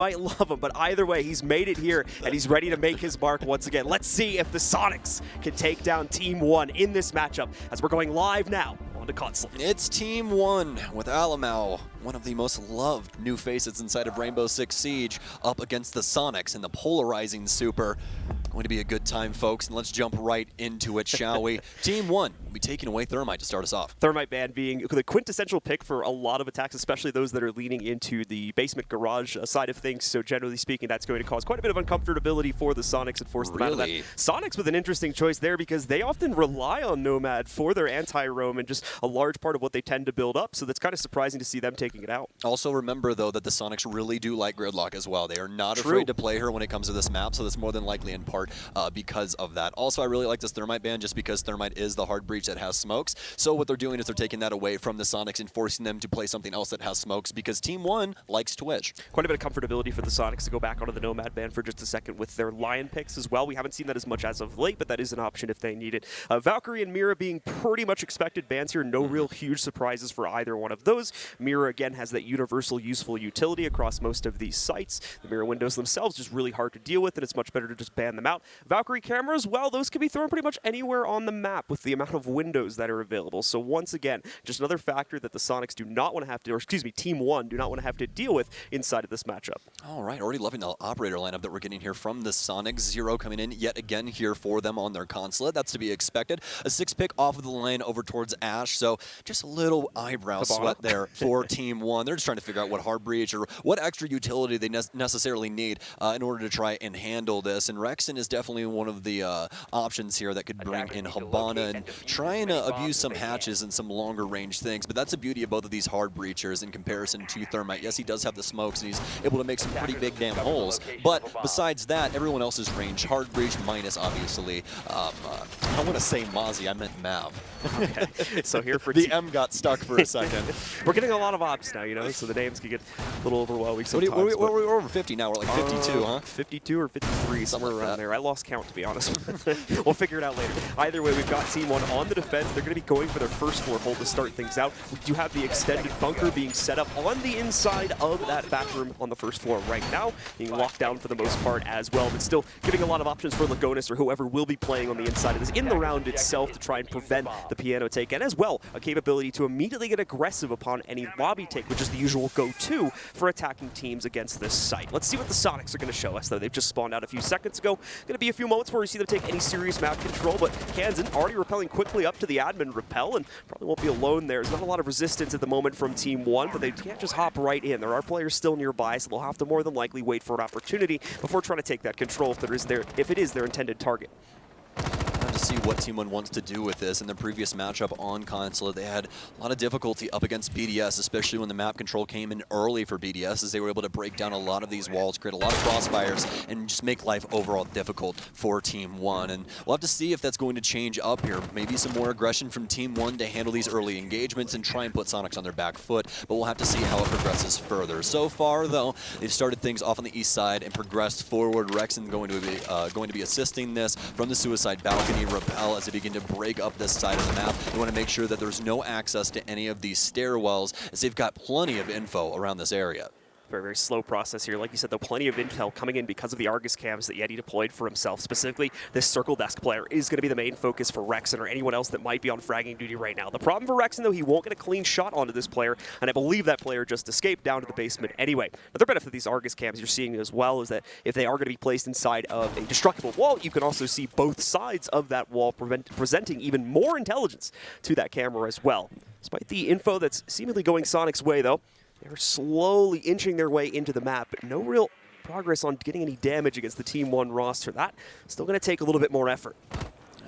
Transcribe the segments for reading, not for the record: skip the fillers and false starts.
might love him, but either way, he's made it here, and he's ready to make his mark once again. Let's see if the Soniqs can take down Team 1 in this matchup, as we're going live now on the console. It's Team 1 with Alamau, one of the most loved new faces inside of Rainbow Six Siege, up against the Soniqs in the polarizing super. Going to be a good time, folks, and let's jump right into it, shall we? Team 1 will be taking away Thermite to start us off. Thermite Band being the quintessential pick for a lot of attacks, especially those that are leaning into the basement garage side of things. So generally speaking, that's going to cause quite a bit of uncomfortability for the Soniqs and force them out of that. Soniqs with an interesting choice there because they often rely on Nomad for their anti-roam and just a large part of what they tend to build up. So that's kind of surprising to see them taking it out. Also remember, though, that the Soniqs really do like Gridlock as well. They are not afraid to play her when it comes to this map, so that's more than likely in part because of that. Also, I really like this Thermite ban just because Thermite is the hard breach that has smokes. So what they're doing is they're taking that away from the Soniqs and forcing them to play something else that has smokes because Team 1 likes Twitch. Quite a bit of comfortability for the Soniqs to go back onto the Nomad ban for just a second with their Lion picks as well. We haven't seen that as much as of late, but that is an option if they need it. Valkyrie and Mira being pretty much expected bans here. No real huge surprises for either one of those. Mira, again, has that universal useful utility across most of these sites. The Mira windows themselves just really hard to deal with, and it's much better to just ban them out. Valkyrie cameras, well, those can be thrown pretty much anywhere on the map with the amount of windows that are available. So once again, just another factor that the Soniqs do not want to have to, or excuse me, Team 1 do not want to have to deal with inside of this matchup. All right, already loving the operator lineup that we're getting here from the Soniqs. Zero coming in yet again here for them on their consulate. That's to be expected. A 6-pick off of the lane over towards Ash, so just a little eyebrow sweat there for Team 1. They're just trying to figure out what hard breach or what extra utility they necessarily need in order to try and handle this. And Rexen is definitely one of the options here that could bring in Habana and try and abuse some hatches and some longer range things. But that's the beauty of both of these hard breachers in comparison to Thermite. Yes, he does have the smokes and he's able to make some pretty big damn holes. But besides that, everyone else is range. Hard breach minus, obviously. I want to say Mozzie, I meant Mav. Okay. So here for the M got stuck for a second. We're getting a lot of ops now, you know, so the names can get a little overwhelming sometimes. We're over 50 now. We're like 52, huh? 52 or 53, somewhere around there. I lost count, to be honest. We'll figure it out later. Either way, we've got Team 1 on the defense. They're going to be going for their first floor hold to start things out. We do have the extended bunker being set up on the inside of that bathroom on the first floor right now, being locked down for the most part as well, but still giving a lot of options for Lagonis or whoever will be playing on the inside of this in the round itself to try and prevent the piano take, and as well a capability to immediately get aggressive upon any lobby take, which is the usual go-to for attacking teams against this site. Let's see what the Soniqs are going to show us, though. They've just spawned out a few seconds ago. Going to be a few moments before we see them take any serious map control, but Kanzen already repelling quickly up to the admin repel, and probably won't be alone there. There's not a lot of resistance at the moment from Team 1, but they can't just hop right in. There are players still nearby, so they'll have to more than likely wait for an opportunity before trying to take that control if it is their intended target. To see what Team 1 wants to do with this. In the previous matchup on console, they had a lot of difficulty up against BDS, especially when the map control came in early for BDS, as they were able to break down a lot of these walls, create a lot of crossfires, and just make life overall difficult for Team 1. And we'll have to see if that's going to change up here. Maybe some more aggression from Team 1 to handle these early engagements and try and put Soniqs on their back foot, but we'll have to see how it progresses further. So far, though, they've started things off on the east side and progressed forward. Rexen going to be assisting this from the suicide balcony. Repel as they begin to break up this side of the map. They want to make sure that there's no access to any of these stairwells, as they've got plenty of info around this area. Very, very slow process here. Like you said, though, plenty of intel coming in because of the Argus cams that Yeti deployed for himself. Specifically, this circle desk player is going to be the main focus for Rexen or anyone else that might be on fragging duty right now. The problem for Rexen, though, he won't get a clean shot onto this player, and I believe that player just escaped down to the basement anyway. Another benefit of these Argus cams you're seeing as well is that if they are going to be placed inside of a destructible wall, you can also see both sides of that wall presenting even more intelligence to that camera as well. Despite the info that's seemingly going Sonic's way, though, they're slowly inching their way into the map, but no real progress on getting any damage against the Team 1 roster. That's still going to take a little bit more effort.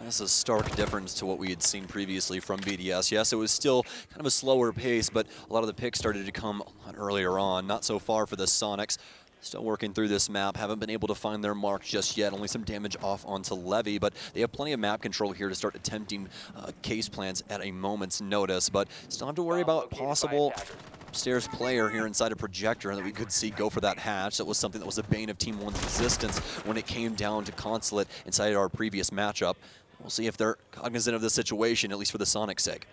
That's a stark difference to what we had seen previously from BDS. Yes, it was still kind of a slower pace, but a lot of the picks started to come a lot earlier on. Not so far for the Soniqs. Still working through this map, haven't been able to find their mark just yet. Only some damage off onto Levy, but they have plenty of map control here to start attempting case plans at a moment's notice. But still have to worry about possible upstairs player here inside a projector that we could see go for that hatch. That was something that was a bane of Team 1's existence when it came down to consulate inside our previous matchup. We'll see if they're cognizant of the situation, at least for the Soniqs' sake.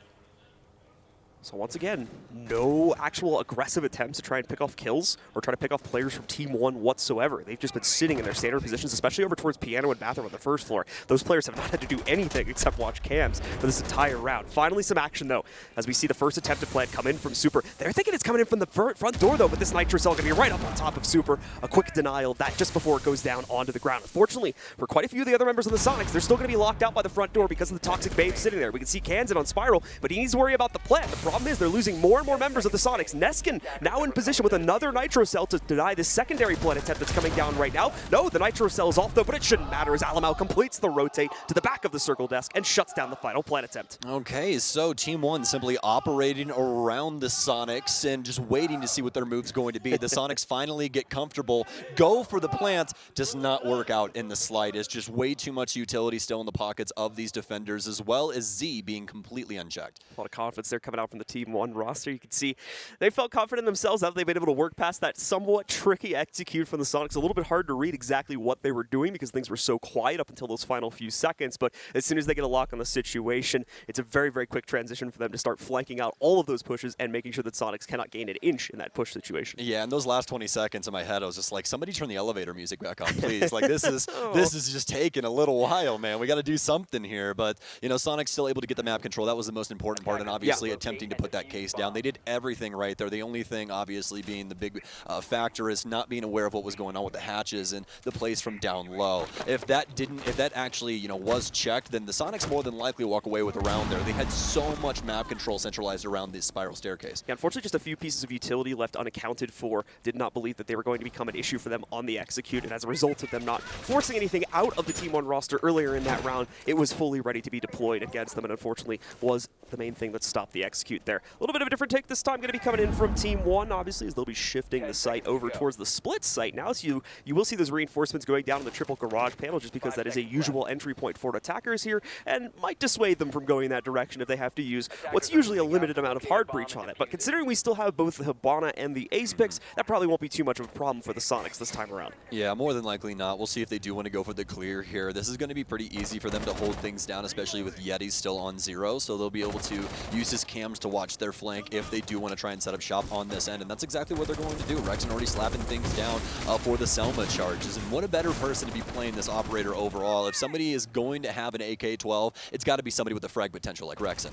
So once again, no actual aggressive attempts to try and pick off kills or try to pick off players from Team 1 whatsoever. They've just been sitting in their standard positions, especially over towards Piano and Bathroom on the first floor. Those players have not had to do anything except watch cams for this entire round. Finally some action though, as we see the first attempted plant come in from Supr. They're thinking it's coming in from the front door though, but this Nitro Cell going to be right up on top of Supr. A quick denial, that just before it goes down onto the ground. Unfortunately, for quite a few of the other members of the Sonics, they're still going to be locked out by the front door because of the Toxic Babe sitting there. We can see Kanzen on Spiral, but he needs to worry about the plant. The problem is they're losing more and more members of the Sonics. Neskin now in position with another Nitro Cell to deny this secondary plant attempt that's coming down right now. No, the Nitro Cell is off though, but it shouldn't matter as Alamau completes the rotate to the back of the circle desk and shuts down the final plant attempt. Okay, so Team 1 simply operating around the Sonics and just waiting to see what their move's going to be. The Sonics finally get comfortable, go for the plant, does not work out in the slightest. Just way too much utility still in the pockets of these defenders, as well as Z being completely unchecked. A lot of confidence there coming out from the Team 1 roster. You can see they felt confident in themselves that they've been able to work past that somewhat tricky execute from the Sonics. A little bit hard to read exactly what they were doing because things were so quiet up until those final few seconds, but as soon as they get a lock on the situation, it's a very, very quick transition for them to start flanking out all of those pushes and making sure that Sonics cannot gain an inch in that push situation. Yeah, in those last 20 seconds in my head, I was just like, somebody turn the elevator music back on, please. Like, this is this is just taking a little while, man. We got to do something here, but, you know, Sonic's still able to get the map control. That was the most important part, and obviously attempting to put that case down. They did everything right there. The only thing, obviously, being the big factor is not being aware of what was going on with the hatches and the plays from down low. If that actually, you know, was checked, then the Sonics more than likely walk away with a round there. They had so much map control centralized around this spiral staircase. Yeah, unfortunately, just a few pieces of utility left unaccounted for. Did not believe that they were going to become an issue for them on the execute, and as a result of them not forcing anything out of the Team 1 roster earlier in that round, it was fully ready to be deployed against them, and unfortunately was the main thing that stopped the execute there. A little bit of a different take this time, going to be coming in from Team 1, obviously, as they'll be shifting the site over towards the split site now, so you will see those reinforcements going down in the triple garage panel just because that is a usual entry point for attackers here, and might dissuade them from going that direction if they have to use what's usually a limited amount of hard breach on it. But considering we still have both the Hibana and the Ace picks, that probably won't be too much of a problem for the Sonics this time around. Yeah, more than likely not. We'll see if they do want to go for the clear here. This is going to be pretty easy for them to hold things down, especially with Yeti still on 0, so they'll be able to use his cams to watch their flank if they do want to try and set up shop on this end, and that's exactly what they're going to do. Rexen already slapping things down for the Selma charges, and what a better person to be playing this operator overall. If somebody is going to have an AK-12, it's got to be somebody with the frag potential like Rexen.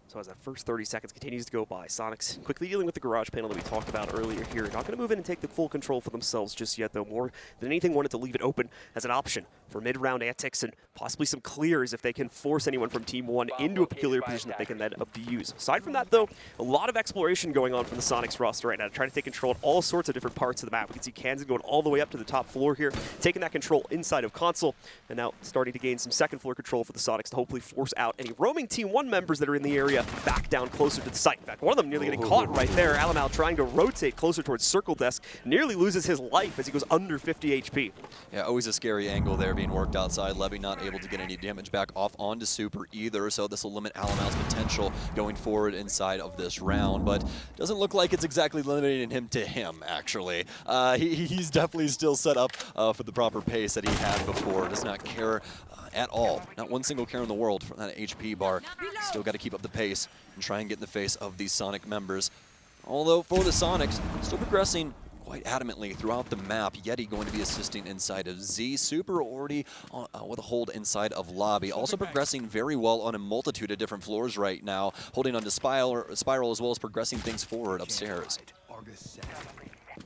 So as that first 30 seconds continues to go by, Sonics quickly dealing with the garage panel that we talked about earlier here. Not going to move in and take the full control for themselves just yet, though. More than anything, wanted to leave it open as an option for mid-round antics and possibly some clears if they can force anyone from Team 1 into a peculiar position that they can then abuse. Aside from that, though, a lot of exploration going on from the Sonics roster right now, trying to take control of all sorts of different parts of the map. We can see Kanzen going all the way up to the top floor here, taking that control inside of console, and now starting to gain some second floor control for the Sonics to hopefully force out any roaming Team 1 members that are in the area back down closer to the site. In fact, one of them nearly getting caught right there. Alamau trying to rotate closer towards circle desk, nearly loses his life as he goes under 50 HP. Yeah, always a scary angle there being worked outside. Levy not able to get any damage back off onto Supr either, so this will limit Alamau's potential going forward inside of this round, but doesn't look like it's exactly limiting him to him, actually. He's definitely still set up for the proper pace that he had before. Does not care at all. Not one single care in the world for that HP bar. Still got to keep up the pace and try and get in the face of these Sonic members. Although for the Sonics, still progressing quite adamantly throughout the map. Yeti going to be assisting inside of Z. Supr already with a hold inside of lobby. Also progressing very well on a multitude of different floors right now, holding on to Spiral as well as progressing things forward upstairs.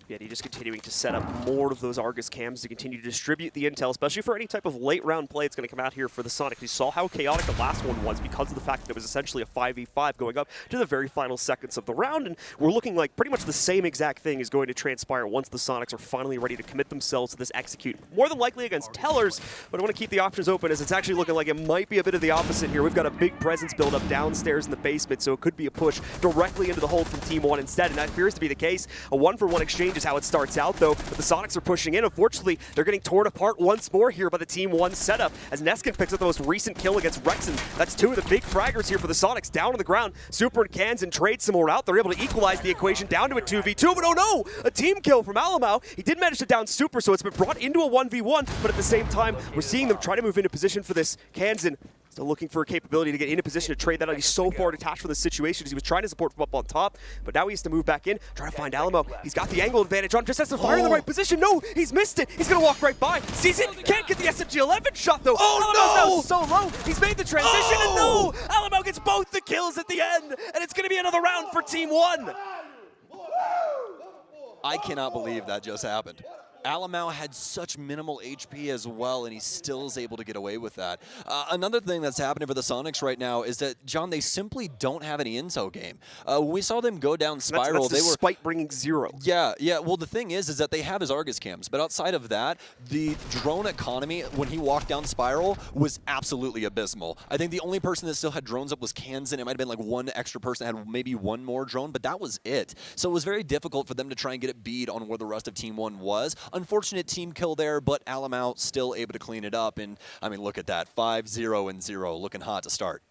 Yeti just continuing to set up more of those Argus cams to continue to distribute the intel, especially for any type of late round play that's going to come out here for the Sonic. We saw how chaotic the last one was because of the fact that it was essentially a 5v5 going up to the very final seconds of the round, and we're looking like pretty much the same exact thing is going to transpire once the Sonics are finally ready to commit themselves to this execute. More than likely against Tellers, but I want to keep the options open as it's actually looking like it might be a bit of the opposite here. We've got a big presence build up downstairs in the basement, so it could be a push directly into the hold from Team 1 instead, and that appears to be the case. A 1-for-1 exchange is how it starts out, though, but the Sonics are pushing in. Unfortunately, they're getting torn apart once more here by the Team 1 setup as Neskin picks up the most recent kill against Rexen. That's two of the big fraggers here for the Sonics down on the ground. Supr and Kanzen trade some more out. They're able to equalize the equation down to a 2v2, but oh no! A team kill from Alamau. He did manage to down Supr, so it's been brought into a 1v1, but at the same time, we're seeing them try to move into position for this. Kanzen Still looking for a capability to get into position to trade that out. He's so far detached from the situation as he was trying to support from up on top, but now he has to move back in, trying to find Alamo. He's got the angle advantage on, just has to fire in the right position. No, he's missed it. He's going to walk right by. Sees it, can't get the SMG-11 shot though. Alamo's now so low. He's made the transition, and no! Alamo gets both the kills at the end, and it's going to be another round for Team 1. I cannot believe that just happened. Alamo had such minimal HP as well, and he still is able to get away with that. Another thing that's happening for the Sonics right now is that, John, they simply don't have any intel game. When we saw them go down Spiral, that's despite bringing 0. Yeah. Well, the thing is that they have his Argus cams, but outside of that, the drone economy when he walked down Spiral was absolutely abysmal. I think the only person that still had drones up was Kanzen. It might have been like one extra person that had maybe one more drone, but that was it. So it was very difficult for them to try and get it beat on where the rest of Team 1 was. Unfortunate team kill there, but Alamo still able to clean it up. And I mean, look at that, 5-0-0, looking hot to start.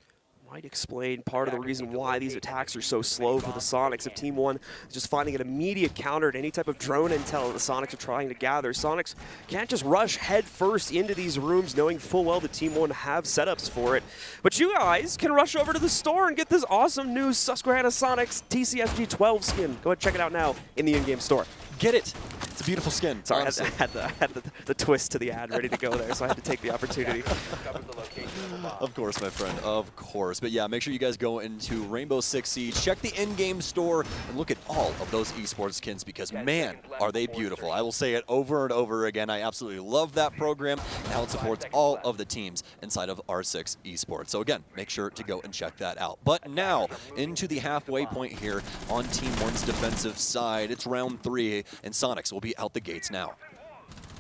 Might explain part of the reason why these attacks are so slow for the Sonics. If Team 1 is just finding an immediate counter to any type of drone intel that the Sonics are trying to gather, Sonics can't just rush head first into these rooms knowing full well that Team 1 have setups for it. But you guys can rush over to the store and get this awesome new Susquehanna Soniqs TCSG 12 skin. Go ahead and check it out now in the in-game store. Get it. It's a beautiful skin. Sorry, I had the twist to the ad ready to go there, so I had to take the opportunity. Of course, my friend, of course. But yeah, make sure you guys go into Rainbow Six Siege, check the in-game store, and look at all of those esports skins because, man, are they beautiful. I will say it over and over again. I absolutely love that program and how it supports all of the teams inside of R6 esports. So again, make sure to go and check that out. But now, into the halfway point here on Team 1's defensive side. It's round 3, and Sonics will be out the gates now.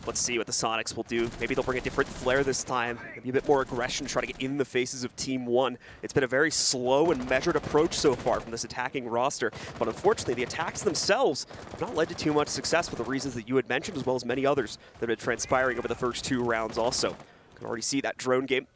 Let's see what the Sonics will do. Maybe they'll bring a different flair this time. Maybe a bit more aggression, try to get in the faces of Team 1. It's been a very slow and measured approach so far from this attacking roster. But unfortunately, the attacks themselves have not led to too much success for the reasons that you had mentioned, as well as many others that have been transpiring over the first 2 rounds also. You can already see that drone game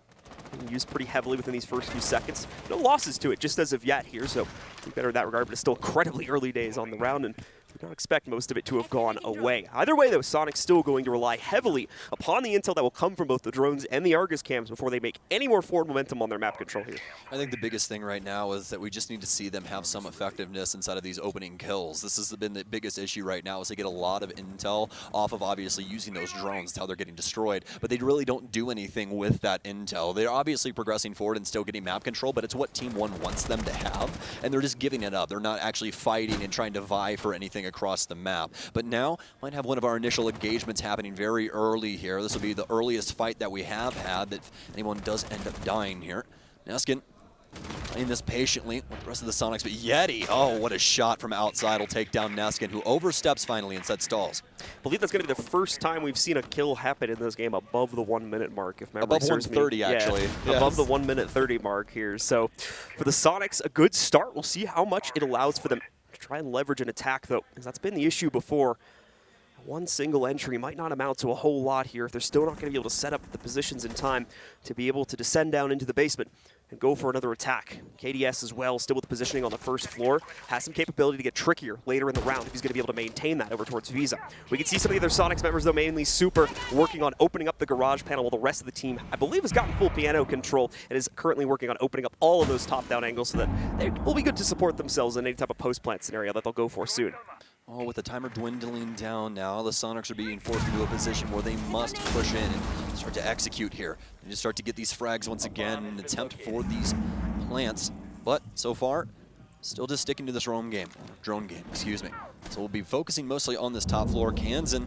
being used pretty heavily within these first few seconds. No losses to it, just as of yet here, so better in that regard, but it's still incredibly early days on the round, and we don't expect most of it to have gone away. Either way, though, Sonic's still going to rely heavily upon the intel that will come from both the drones and the Argus cams before they make any more forward momentum on their map control here. I think the biggest thing right now is that we just need to see them have some effectiveness inside of these opening kills. This has been the biggest issue right now is they get a lot of intel off of obviously using those drones. That's how they're getting destroyed, but they really don't do anything with that intel. They're obviously progressing forward and still getting map control, but it's what Team 1 wants them to have, and they're just giving it up. They're not actually fighting and trying to vie for anything across the map. But now, might have one of our initial engagements happening very early here. This will be the earliest fight that we have had that if anyone does end up dying here. Neskin playing this patiently with the rest of the Sonics, but Yeti, oh, what a shot from outside will take down Neskin, who oversteps finally and sets stalls. I believe that's going to be the first time we've seen a kill happen in this game above the 1 minute mark, if memory above serves 130, me. actually. Yeah, Yes. above the 1 minute 30 mark here. So for the Sonics, a good start. We'll see how much it allows for them to try and leverage an attack, though, because that's been the issue before. One single entry might not amount to a whole lot here if they're still not going to be able to set up the positions in time to be able to descend down into the basement and go for another attack. KDS as well, still with the positioning on the first floor, has some capability to get trickier later in the round if he's going to be able to maintain that over towards Visa. We can see some of the other Sonics members, though, mainly Super, working on opening up the garage panel while the rest of the team, I believe, has gotten full piano control and is currently working on opening up all of those top-down angles so that they will be good to support themselves in any type of post-plant scenario that they'll go for soon. Oh, with the timer dwindling down now, the Sonics are being forced into a position where they must push in and start to execute here. They just start to get these frags once again in an attempt for these plants. But so far, still just sticking to this drone game, excuse me. So we'll be focusing mostly on this top floor. Kanzen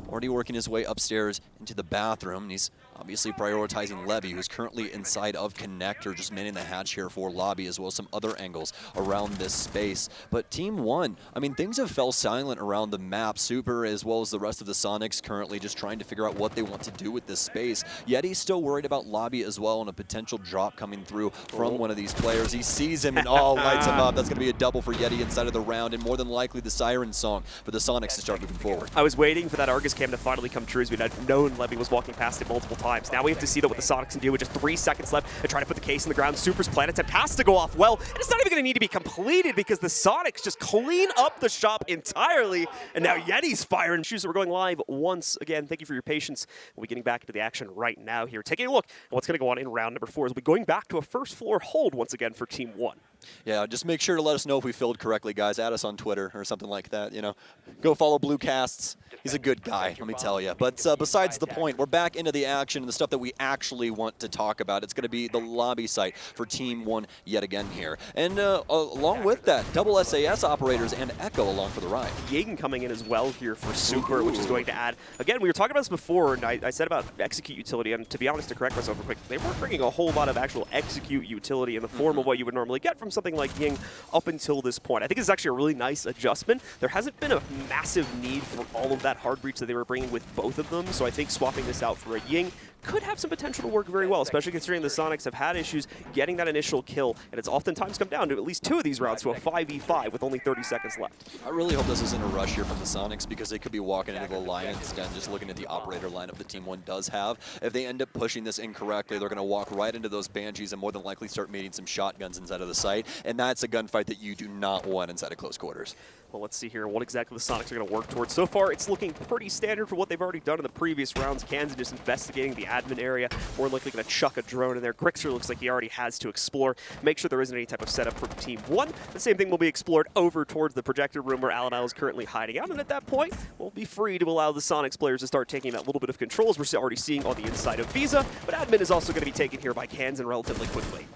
already working his way upstairs into the bathroom. And he's obviously prioritizing Levy, who's currently inside of Connector, just manning the hatch here for Lobby, as well as some other angles around this space. But Team 1, I mean, things have fell silent around the map. Super, as well as the rest of the Sonics, currently just trying to figure out what they want to do with this space. Yeti's still worried about Lobby as well, and a potential drop coming through from one of these players. He sees him and lights him up. That's going to be a double for Yeti inside of the round, and more than likely the siren song for the Sonics to start moving forward. I was waiting for that Argus cam cam to finally come true, as we had known Levy was walking past it multiple times. Now we have to see what the Sonics can do with just 3 seconds left and try to put the case in the ground. Supr's plan attempt has to go off well, and it's not even going to need to be completed because the Sonics just clean up the shop entirely, and now Yeti's firing shoes. So we're going live once again. Thank you for your patience. We'll be getting back into the action right now here. Taking a look at what's going to go on in round number 4 as we'll be going back to a first floor hold once again for Team 1. Yeah, just make sure to let us know if we filled correctly, guys. Add us on Twitter or something like that, you know. Go follow Bluecasts. He's a good guy, let me tell you. But besides the point, we're back into the action and the stuff that we actually want to talk about. It's going to be the lobby site for Team 1 yet again here. And along with that, double SAS operators and Echo along for the ride. Ying coming in as well here for Super, which is going to add, again, we were talking about this before, and I said about execute utility, and to be honest, to correct myself real quick, they weren't bringing a whole lot of actual execute utility in the form of what you would normally get from something like Ying up until this point. I think it's actually a really nice adjustment. There hasn't been a massive need for all of that hard breach that they were bringing with both of them, so I think swapping this out for a Ying could have some potential to work very well, especially considering the Sonics have had issues getting that initial kill, and it's oftentimes come down to at least 2 of these rounds to a 5v5 with only 30 seconds left. I really hope this isn't a rush here from the Sonics because they could be walking into the Alliance Den just looking at the operator lineup that Team 1 does have. If they end up pushing this incorrectly, they're going to walk right into those Banshees and more than likely start meeting some shotguns inside of the site, and that's a gunfight that you do not want inside of close quarters. Well, let's see here what exactly the Sonics are going to work towards. So far, it's looking pretty standard for what they've already done in the previous rounds. Kanzen just investigating the admin area, more likely going to chuck a drone in there. Gryxr looks like he already has to explore, make sure there isn't any type of setup from Team 1. The same thing will be explored over towards the projector room where Alamau is currently hiding out, and at that point, we'll be free to allow the Sonics players to start taking that little bit of control, as we're already seeing on the inside of Visa, but admin is also going to be taken here by Kanzen relatively quickly.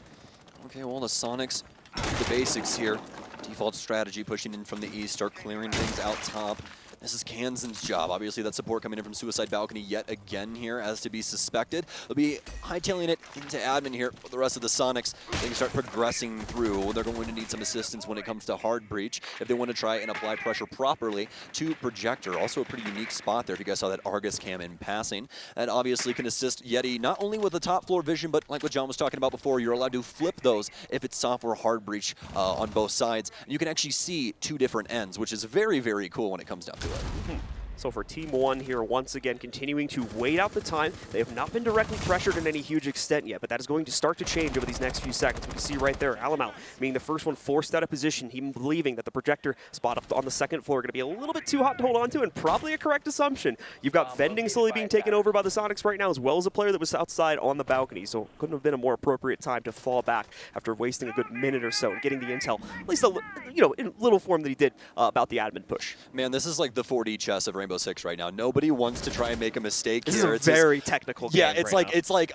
Okay, well, the Sonics, the basics here. Default strategy, pushing in from the east, start clearing things out top. This is Kanzen's job. Obviously, that support coming in from Suicide Balcony yet again here, as to be suspected. They'll be hightailing it into admin here for the rest of the Sonics. They can start progressing through. They're going to need some assistance when it comes to hard breach if they want to try and apply pressure properly to projector. Also a pretty unique spot there if you guys saw that Argus cam in passing. And obviously can assist Yeti not only with the top floor vision, but like what John was talking about before, you're allowed to flip those if it's soft or hard breach on both sides. And you can actually see 2 different ends, which is very, very cool when it comes down to it. So for Team 1 here, once again, continuing to wait out the time. They have not been directly pressured in any huge extent yet, but that is going to start to change over these next few seconds. We can see right there, Alamau being the first one forced out of position, he believing that the projector spot up on the second floor going to be a little bit too hot to hold on to, and probably a correct assumption. You've got Vending slowly being taken over by the Sonics right now, as well as a player that was outside on the balcony, so couldn't have been a more appropriate time to fall back after wasting a good minute or so and getting the intel, at least in little form that he did about the admin push. Man, this is like the 4D chess of Rainbow Six right now. Nobody wants to try and make a mistake here. It's a very technical game. Yeah, it's right like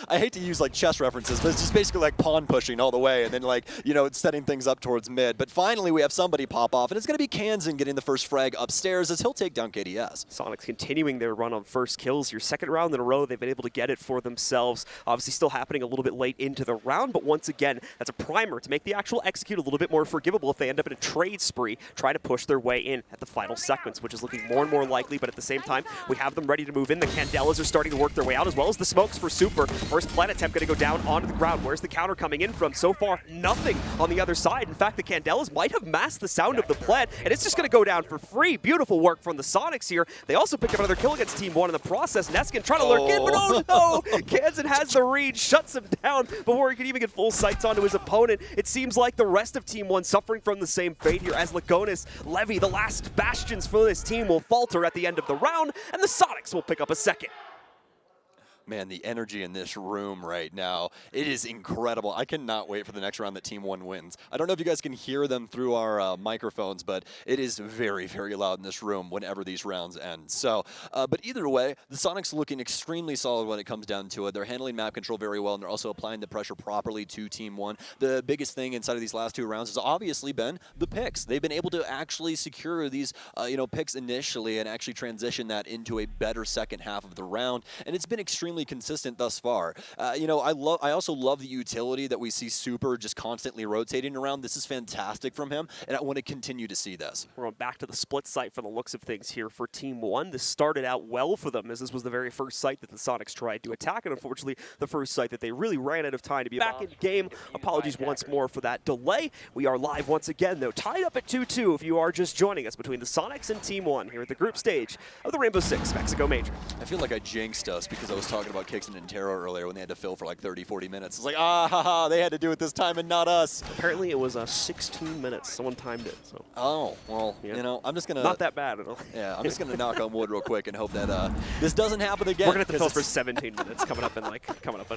I hate to use like chess references, but it's just basically like pawn pushing all the way, and then like it's setting things up towards mid. But finally, we have somebody pop off, and it's going to be Kanzen getting the first frag upstairs as he'll take down KDS. Sonics continuing their run on first kills. Your second round in a row, they've been able to get it for themselves. Obviously, still happening a little bit late into the round, but once again, that's a primer to make the actual execute a little bit more forgivable if they end up in a trade spree, trying to push their way in at the final sequence, which is looking more and more likely. But at the same time, we have them ready to move in. The Candelas are starting to work their way out, as well as the smokes for Super. First plant attempt going to go down onto the ground. Where's the counter coming in from? So far, nothing on the other side. In fact, the Candelas might have masked the sound of the plant, and it's just going to go down for free. Beautiful work from the Sonics here. They also pick up another kill against Team 1 in the process. Neskin trying to lurk in, but oh no! Kanzen has the read, shuts him down before he can even get full sights onto his opponent. It seems like the rest of Team 1 suffering from the same fate here, as Lagonis, Levy, the last bastions for this team, will falter at the end of the round, and the Sonics will pick up a second. Man, the energy in this room right now, it is incredible. I cannot wait for the next round that Team 1 wins. I don't know if you guys can hear them through our microphones, but it is very, very loud in this room whenever these rounds end. So, but either way, the Sonics looking extremely solid when it comes down to it. They're handling map control very well, and they're also applying the pressure properly to Team 1. The biggest thing inside of these last 2 rounds has obviously been the picks. They've been able to actually secure these, picks initially and actually transition that into a better second half of the round, and it's been extremely extremely consistent thus far. You know, I also love the utility that we see Super just constantly rotating around. This is fantastic from him, and I want to continue to see this. We're going back to the split site for the looks of things here for Team 1. This started out well for them, as this was the very first site that the Sonics tried to attack, and unfortunately, the first site that they really ran out of time to be back in game. Apologies once more for that delay. We are live once again, though, tied up at 2-2 if you are just joining us between the Sonics and Team 1 here at the group stage of the Rainbow Six Mexico Major. I feel like I jinxed us because I was talking about Kixon and Taro earlier when they had to fill for like 30, 40 minutes. It's like, ah, ha, ha, they had to do it this time and not us. Apparently, it was 16 minutes. Someone timed it. So. Oh, well, yeah. You know, I'm just going to... Not that bad at all. Yeah, I'm just going to knock on wood real quick and hope that this doesn't happen again. We're going to have to fill for 17 minutes coming up in a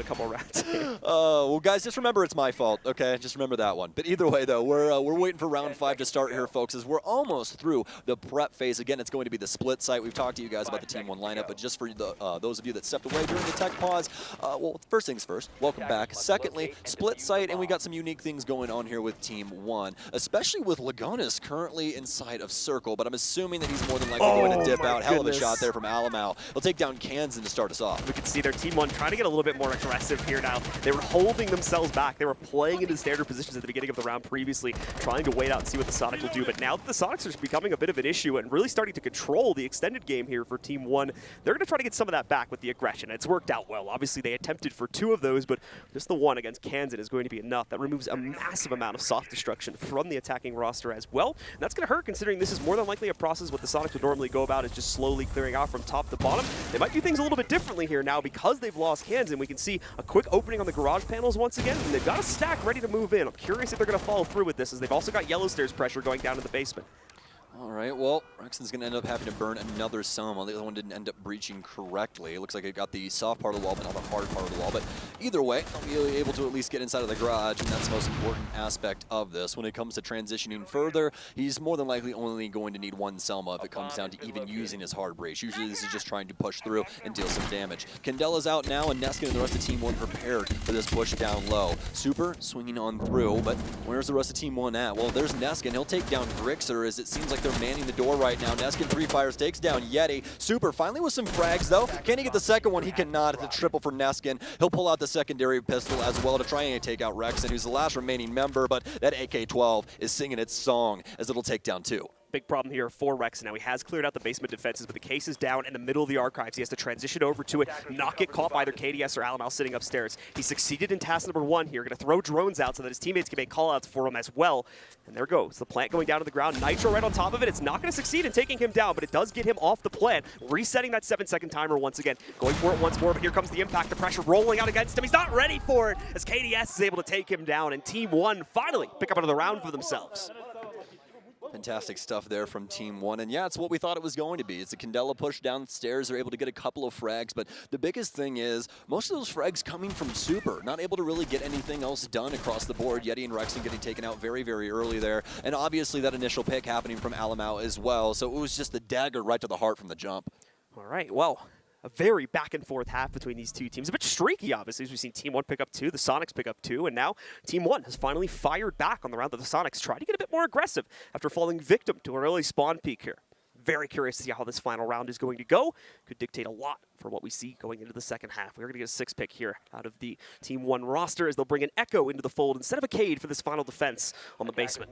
couple rounds. Well, guys, just remember it's my fault, okay? Just remember that one. But either way, though, we're waiting for round 5 to start here, folks, as we're almost through the prep phase. Again, it's going to be the split site. We've talked to you guys about the Team 1 lineup, but just for those of you that stepped away during the tech pause, well, first things first, welcome back. Secondly, split site, and we got some unique things going on here with Team 1, especially with Lagonis currently inside of Circle, but I'm assuming that he's more than likely going to dip out. Hell of a shot there from Alamau. He'll take down Kanzen to start us off. We can see their Team 1 trying to get a little bit more aggressive here now. They were holding themselves back. They were playing into standard positions at the beginning of the round previously, trying to wait out and see what the Sonics will do. But now that the Sonics are becoming a bit of an issue and really starting to control the extended game here for Team 1, they're going to try to get some of that back with the aggression. It's worked out well. Obviously, they attempted for 2 of those, but just the one against Kanzen is going to be enough. That removes a massive amount of soft destruction from the attacking roster as well. And that's going to hurt, considering this is more than likely a process what the Sonics would normally go about is just slowly clearing out from top to bottom. They might do things a little bit differently here now because they've lost Kanzen. We can see a quick opening on the garage panels once again, and they've got a stack ready to move in. I'm curious if they're going to follow through with this, as they've also got yellow stairs pressure going down to the basement. All right, well, Rexen's going to end up having to burn another some. The other one didn't end up breaching correctly. It looks like it got the soft part of the wall, but not the hard part of the wall. But either way, they'll be able to at least get inside of the garage, and that's the most important aspect of this. When it comes to transitioning further, he's more than likely only going to need one Selma if it comes down to even using his hard breach. Usually this is just trying to push through and deal some damage. Candela's out now, and Neskin and the rest of Team 1 prepared for this push down low. Super swinging on through, but where's the rest of Team 1 at? Well, there's Neskin. He'll take down Gryxr, as it seems like they're manning the door right now. Neskin 3 fires, takes down Yeti. Super finally with some frags though. Can he get the second one? He cannot. It's a triple for Neskin. He'll pull out the secondary pistol as well to try and take out Rexen, who's the last remaining member, but that AK-12 is singing its song as it'll take down 2. Big problem here for Rexen. Now he has cleared out the basement defenses, but the case is down in the middle of the archives. He has to transition over to it, not get caught by either KDS or Alamau sitting upstairs. He succeeded in task number 1 here. Going to throw drones out so that his teammates can make callouts for him as well. And there goes the plant going down to the ground. Nitro right on top of it. It's not going to succeed in taking him down, but it does get him off the plant. Resetting that 7-second timer once again. Going for it once more, but here comes the impact. The pressure rolling out against him. He's not ready for it as KDS is able to take him down, and Team 1 finally pick up another round for themselves. Fantastic stuff there from Team 1, and yeah, it's what we thought it was going to be. It's a Candela push downstairs. They're able to get a couple of frags, but the biggest thing is most of those frags coming from Super. Not able to really get anything else done across the board. Yeti and Rexen getting taken out very, very early there, and obviously that initial pick happening from Alamau as well, so it was just the dagger right to the heart from the jump. All right, well, a very back-and-forth half between these two teams. A bit streaky, obviously, as we've seen Team 1 pick up 2, the Sonics pick up 2, and now Team 1 has finally fired back on the round that the Sonics tried to get a bit more aggressive after falling victim to an early spawn peak here. Very curious to see how this final round is going to go. Could dictate a lot for what we see going into the second half. We're going to get a 6 pick here out of the Team 1 roster as they'll bring an Echo into the fold instead of a Cade for this final defense on the basement.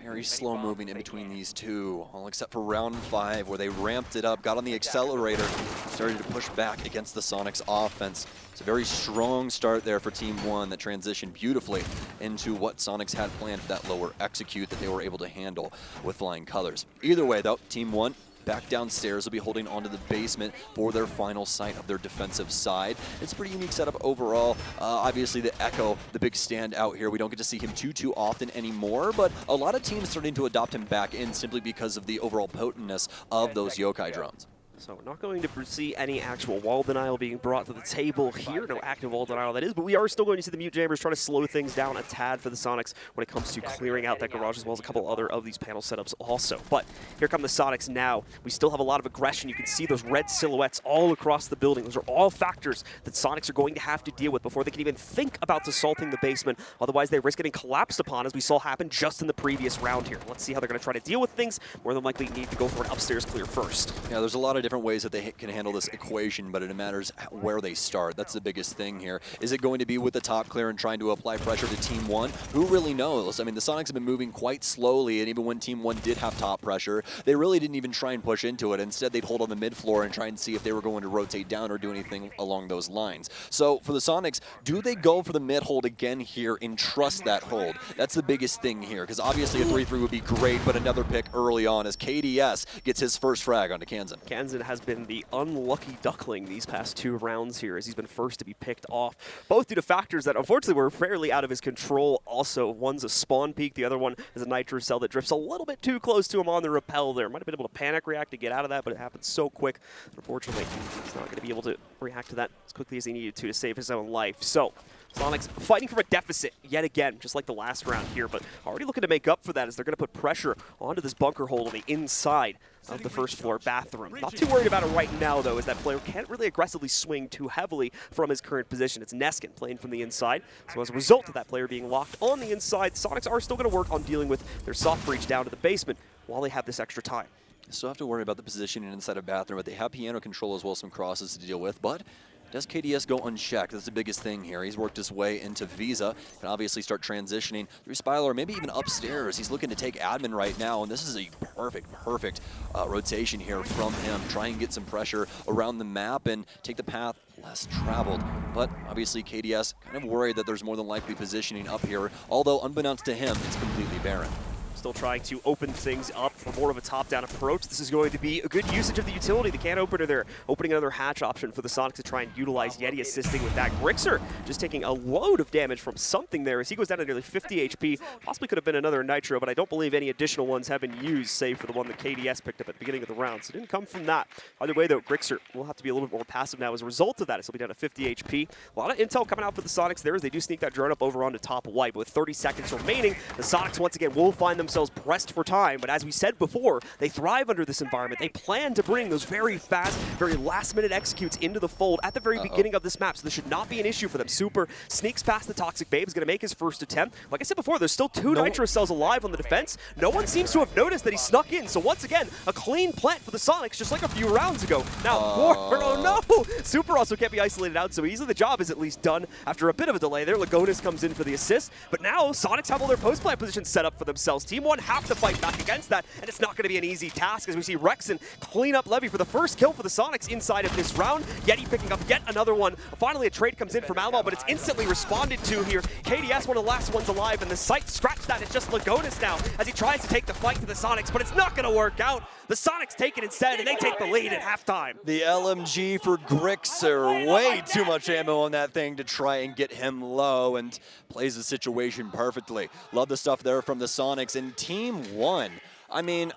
Very slow moving in between these two, all except for round 5 where they ramped it up, got on the accelerator, started to push back against the Sonics offense. It's a very strong start there for Team 1 that transitioned beautifully into what Sonics had planned for that lower execute that they were able to handle with flying colors. Either way though, Team 1 back downstairs will be holding onto the basement for their final sight of their defensive side. It's a pretty unique setup overall. Obviously the Echo, the big standout here. We don't get to see him too often anymore, but a lot of teams starting to adopt him back in simply because of the overall potentness of those yokai drones. So we're not going to see any actual wall denial being brought to the table here. No active wall denial, that is. But we are still going to see the Mute Jammers try to slow things down a tad for the Sonics when it comes to clearing out that garage, as well as a couple other of these panel setups also. But here come the Sonics now. We still have a lot of aggression. You can see those red silhouettes all across the building. Those are all factors that Sonics are going to have to deal with before they can even think about assaulting the basement. Otherwise, they risk getting collapsed upon, as we saw happen just in the previous round here. Let's see how they're going to try to deal with things. More than likely need to go for an upstairs clear first. Yeah, there's a lot of different ways that they can handle this equation, but it matters where they start. That's the biggest thing here. Is it going to be with the top clear and trying to apply pressure to Team 1? Who really knows? I mean, the Sonics have been moving quite slowly, and even when Team 1 did have top pressure, they really didn't even try and push into it. Instead, they'd hold on the mid floor and try and see if they were going to rotate down or do anything along those lines. So for the Sonics, do they go for the mid hold again here and trust that hold? That's the biggest thing here, because obviously a 3-3 would be great, but another pick early on as KDS gets his first frag onto Kanzen. Kanzen has been the unlucky duckling these past 2 rounds here, as he's been first to be picked off, both due to factors that unfortunately were fairly out of his control. Also, one's a spawn peak, the other one is a nitro cell that drifts a little bit too close to him on the rappel there. Might have been able to panic react to get out of that, but it happened so quick. Unfortunately, he's not going to be able to react to that as quickly as he needed to save his own life. So Sonics fighting from a deficit yet again, just like the last round here, but already looking to make up for that as they're going to put pressure onto this bunker hole on the inside of the first floor bathroom. Not too worried about it right now, though, as that player can't really aggressively swing too heavily from his current position. It's Neskin playing from the inside. So as a result of that player being locked on the inside, Sonics are still going to work on dealing with their soft breach down to the basement while they have this extra time. Still have to worry about the positioning inside a bathroom, but they have piano control as well as some crosses to deal with. But does KDS go unchecked? That's the biggest thing here. He's worked his way into Visa, can obviously start transitioning through Spyler, maybe even upstairs. He's looking to take admin right now, and this is a perfect rotation here from him. Try and get some pressure around the map and take the path less traveled. But obviously KDS kind of worried that there's more than likely positioning up here, although unbeknownst to him, it's completely barren. Still trying to open things up for more of a top-down approach. This is going to be a good usage of the utility, the can opener there. Opening another hatch option for the Sonics to try and utilize Yeti assisting with that. Gryxr just taking a load of damage from something there as he goes down to nearly 50 HP. Possibly could have been another Nitro, but I don't believe any additional ones have been used, save for the one that KDS picked up at the beginning of the round. So it didn't come from that. Either way, though, Gryxr will have to be a little bit more passive now as a result of that. He'll be down to 50 HP. A lot of intel coming out for the Sonics there as they do sneak that drone up over onto top white. But with 30 seconds remaining, the Sonics once again will find themselves pressed for time, but as we said before, they thrive under this environment. They plan to bring those very fast, very last-minute executes into the fold at the very beginning of this map, so this should not be an issue for them. Supr sneaks past the Toxic Babe, is going to make his first attempt. Like I said before, there's still 2 Nitro cells alive on the defense. No one seems to have noticed that he snuck in, so once again, a clean plant for the Sonics, just like a few rounds ago. Now, oh no! Supr also can't be isolated out so easily. The job is at least done after a bit of a delay there. Lagonis comes in for the assist, but now Sonics have all their post-plant positions set up for themselves. Team 1 have to fight back against that, and it's not going to be an easy task as we see Rexen clean up Levy for the first kill for the Sonics inside of this round. Yeti picking up yet another one. Finally, a trade comes in from Alamo, but it's instantly responded to here. KDS, one of the last ones alive, and the site scratched that. It's just Lagonis now as he tries to take the fight to the Sonics, but it's not going to work out. The Sonics take it instead, and they take the lead at halftime. The LMG for Gryxr. Way too much ammo on that thing to try and get him low, and plays the situation perfectly. Love the stuff there from the Sonics. And Team 1, I mean,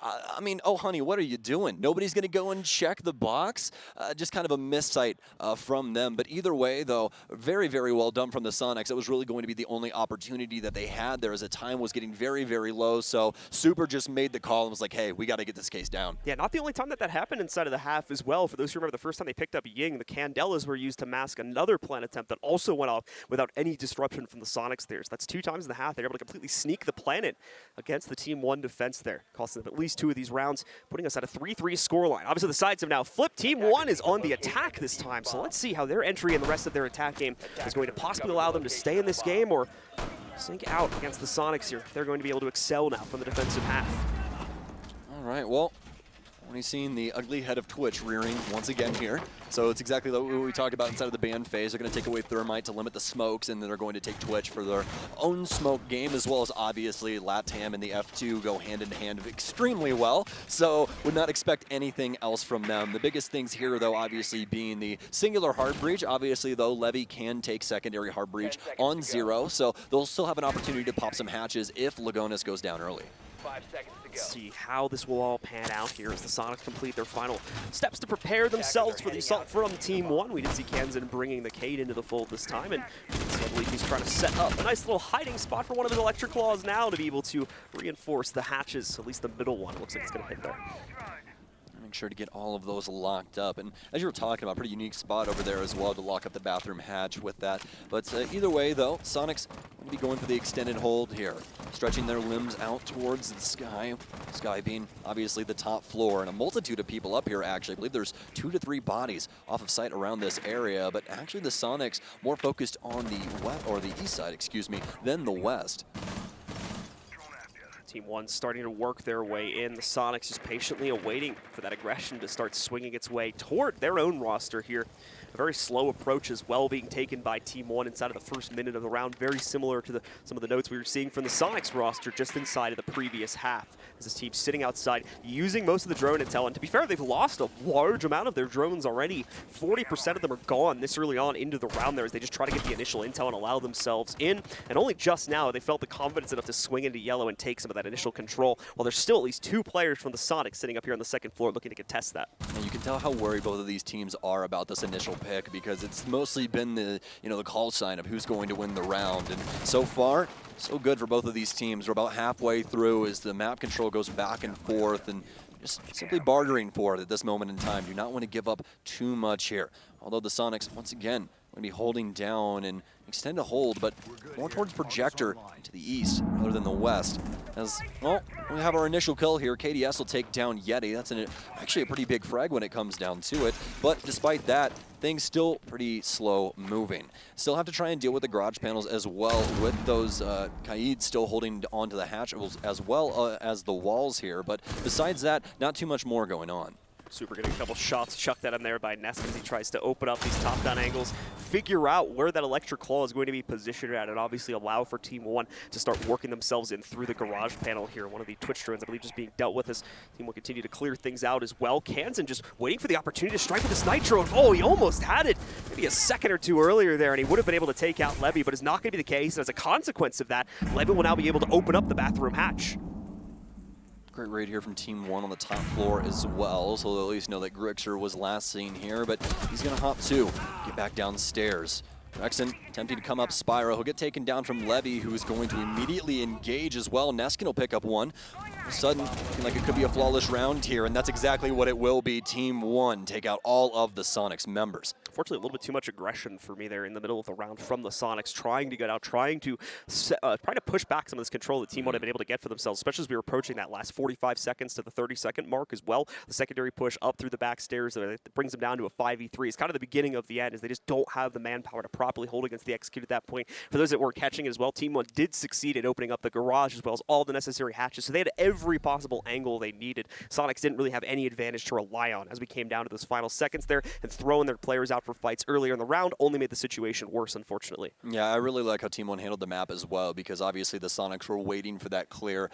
oh honey, what are you doing? Nobody's going to go and check the box? Just kind of a missight from them. But either way, though, very, very well done from the Sonics. It was really going to be the only opportunity that they had there as the time was getting very, very low. So Supr just made the call and was like, hey, we got to get this case down. Yeah, not the only time that happened inside of the half as well. For those who remember the first time they picked up Ying, the Candelas were used to mask another plant attempt that also went off without any disruption from the Sonics there. So that's 2 times in the half. They're able to completely sneak the planet against the Team 1 defense there. Costing them at least 2 of these rounds, putting us at a 3-3 scoreline. Obviously, the sides have now flipped. Team 1 is on the attack this time, so let's see how their entry and the rest of their attack game is going to possibly allow them to stay in this game or sink out against the Sonics here. They're going to be able to excel now from the defensive half. All right, well, only seen the ugly head of Twitch rearing once again here. So it's exactly what we talked about inside of the ban phase. They're going to take away Thermite to limit the smokes, and then they're going to take Twitch for their own smoke game, as well as obviously Latam and the F2 go hand in hand extremely well. So would not expect anything else from them. The biggest things here, though, obviously being the singular hard breach. Obviously, though, Levy can take secondary hard breach on 0, so they'll still have an opportunity to pop some hatches if Lagonis goes down early. 5 seconds to go. Let's see how this will all pan out here as the Sonics complete their final steps to prepare themselves for the assault from Team 1. We did see Kanzen bringing the Cade into the fold this time, and I believe he's trying to set up a nice little hiding spot for one of his Electric Claws now to be able to reinforce the hatches, at least the middle one. It looks like it's going to hit there. make sure to get all of those locked up. And as you were talking about, pretty unique spot over there as well to lock up the bathroom hatch with that. But either way, though, Soniqs going to be going for the extended hold here, stretching their limbs out towards the sky. Sky being obviously the top floor, and a multitude of people up here, actually. I believe there's 2 to 3 bodies off of sight around this area, but actually the Soniqs more focused on the west, or the east side, excuse me, than the west. Team 1 starting to work their way in. The Soniqs just patiently awaiting for that aggression to start swinging its way toward their own roster here. A very slow approach as well being taken by Team 1 inside of the first minute of the round. Very similar to some of the notes we were seeing from the Soniqs roster just inside of the previous half. As this team sitting outside, using most of the drone intel. And to be fair, they've lost a large amount of their drones already. 40% of them are gone this early on into the round there as they just try to get the initial intel and allow themselves in. And only just now they felt the confidence enough to swing into yellow and take some of that initial control. While there's still at least 2 players from the Soniqs sitting up here on the second floor looking to contest that. And you can tell how worried both of these teams are about this initial pick, because it's mostly been the the call sign of who's going to win the round. And so far, so good for both of these teams. We're about halfway through as the map control goes back and forth, and just simply bartering for it at this moment in time. Do not want to give up too much here. Although the Soniqs, once again, going to be holding down and extend a hold, but more towards projector to the east rather than the west. As, well, we have our initial kill here. KDS will take down Yeti. That's actually a pretty big frag when it comes down to it. But despite that, things still pretty slow moving. Still have to try and deal with the garage panels as well, with those Kaid still holding onto the hatch as well as the walls here. But besides that, not too much more going on. Supr getting a couple shots chucked at him there by Neskin as he tries to open up these top-down angles, figure out where that electric claw is going to be positioned at, and obviously allow for Team 1 to start working themselves in through the garage panel here. One of the Twitch drones, I believe, just being dealt with as Team 1 continue to clear things out as well. Kanzen just waiting for the opportunity to strike with this nitro. Oh, he almost had it maybe a second or two earlier there, and he would have been able to take out Levy, but it's not going to be the case. And as a consequence of that, Levy will now be able to open up the bathroom hatch. Great raid here from Team 1 on the top floor as well, so they'll at least know that Gryxr was last seen here, but he's going to hop too, get back downstairs. Rexen attempting to come up Spyro. He'll get taken down from Levy, who's going to immediately engage as well. Neskin will pick up one. All of a sudden, looking like it could be a flawless round here, and that's exactly what it will be. Team 1 take out all of the Soniqs members. Unfortunately, a little bit too much aggression for me there in the middle of the round from the Soniqs, trying to get out, trying to push back some of this control that Team 1 have been able to get for themselves, especially as we were approaching that last 45 seconds to the 30-second mark as well. The secondary push up through the back stairs brings them down to a 5v3. It's kind of the beginning of the end, as they just don't have the manpower to properly hold against the execute at that point. For those that weren't catching it as well, Team 1 did succeed in opening up the garage as well as all the necessary hatches, so they had every possible angle they needed. Soniqs didn't really have any advantage to rely on as we came down to those final seconds there, and throwing their players out for fights earlier in the round only made the situation worse, unfortunately. Yeah, I really like how Team 1 handled the map as well, because obviously the Soniqs were waiting for that clear,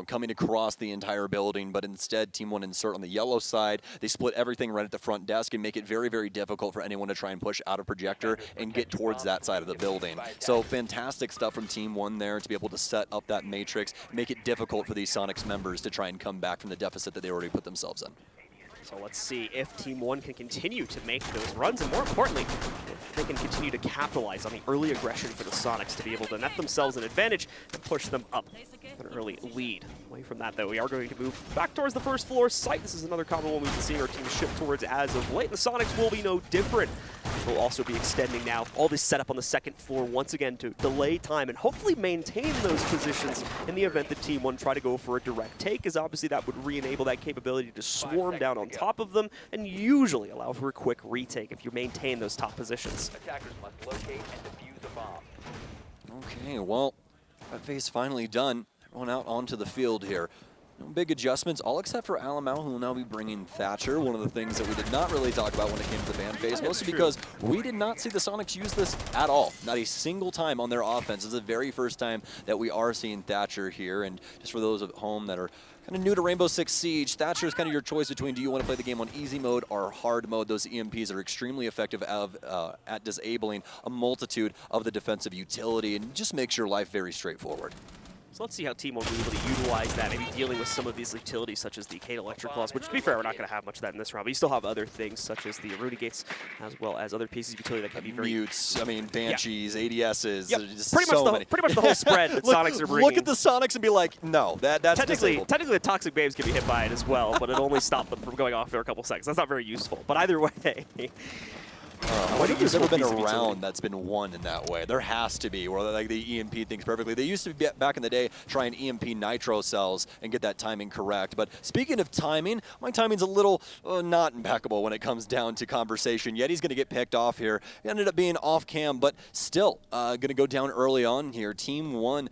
coming across the entire building, but instead Team 1 insert on the yellow side. They split everything right at the front desk and make it very, very difficult for anyone to try and push out of projector and get towards that side of the building. So fantastic stuff from Team 1 there to be able to set up that matrix, make it difficult for these Soniqs members to try and come back from the deficit that they already put themselves in. So let's see if Team 1 can continue to make those runs, and more importantly, if they can continue to capitalize on the early aggression for the Soniqs to be able to net themselves an advantage and push them up an early lead. Away from that, though, we are going to move back towards the first floor site. This is another common one we've been seeing our team shift towards as of late, and the Soniqs will be no different. We'll also be extending now all this setup on the second floor once again to delay time and hopefully maintain those positions in the event that Team 1 try to go for a direct take, as obviously that would re-enable that capability to swarm down on top of them and usually allow for a quick retake if you maintain those top positions. Attackers must locate and defuse a bomb. Okay, well, that phase finally done. Everyone out onto the field here. No big adjustments, all except for Alamau, who will now be bringing Thatcher, one of the things that we did not really talk about when it came to the ban phase, mostly because we did not see the Soniqs use this at all. Not a single time on their offense. This is the very first time that we are seeing Thatcher here, and just for those at home that are kind of new to Rainbow Six Siege, Thatcher is kind of your choice between do you want to play the game on easy mode or hard mode. Those EMPs are extremely effective at disabling a multitude of the defensive utility and just makes your life very straightforward. So let's see how Team 1 will be able to utilize that, maybe dealing with some of these utilities such as the Kate Electric Claws, which to be fair, we're not going to have much of that in this round, but you still have other things such as the Rooney Gates, as well as other pieces of utility that can be very... Mutes, I mean, Banshees, ADSs, Yep. just Pretty much the whole spread that Sonics are bringing. Look at the Sonics and be like, no, that's technically the Toxic Babes can be hit by it as well, but it only stopped them from going off for a couple seconds. That's not very useful, but either way... I don't think there's ever been a round that's been won in that way. There has to be, where like the EMP thinks perfectly. They used to be back in the day try and EMP nitro cells and get that timing correct. But speaking of timing, my timing's a little not impeccable when it comes down to conversation. Yeti's going to get picked off here. He ended up being off cam, but still going to go down early on here. Team 1.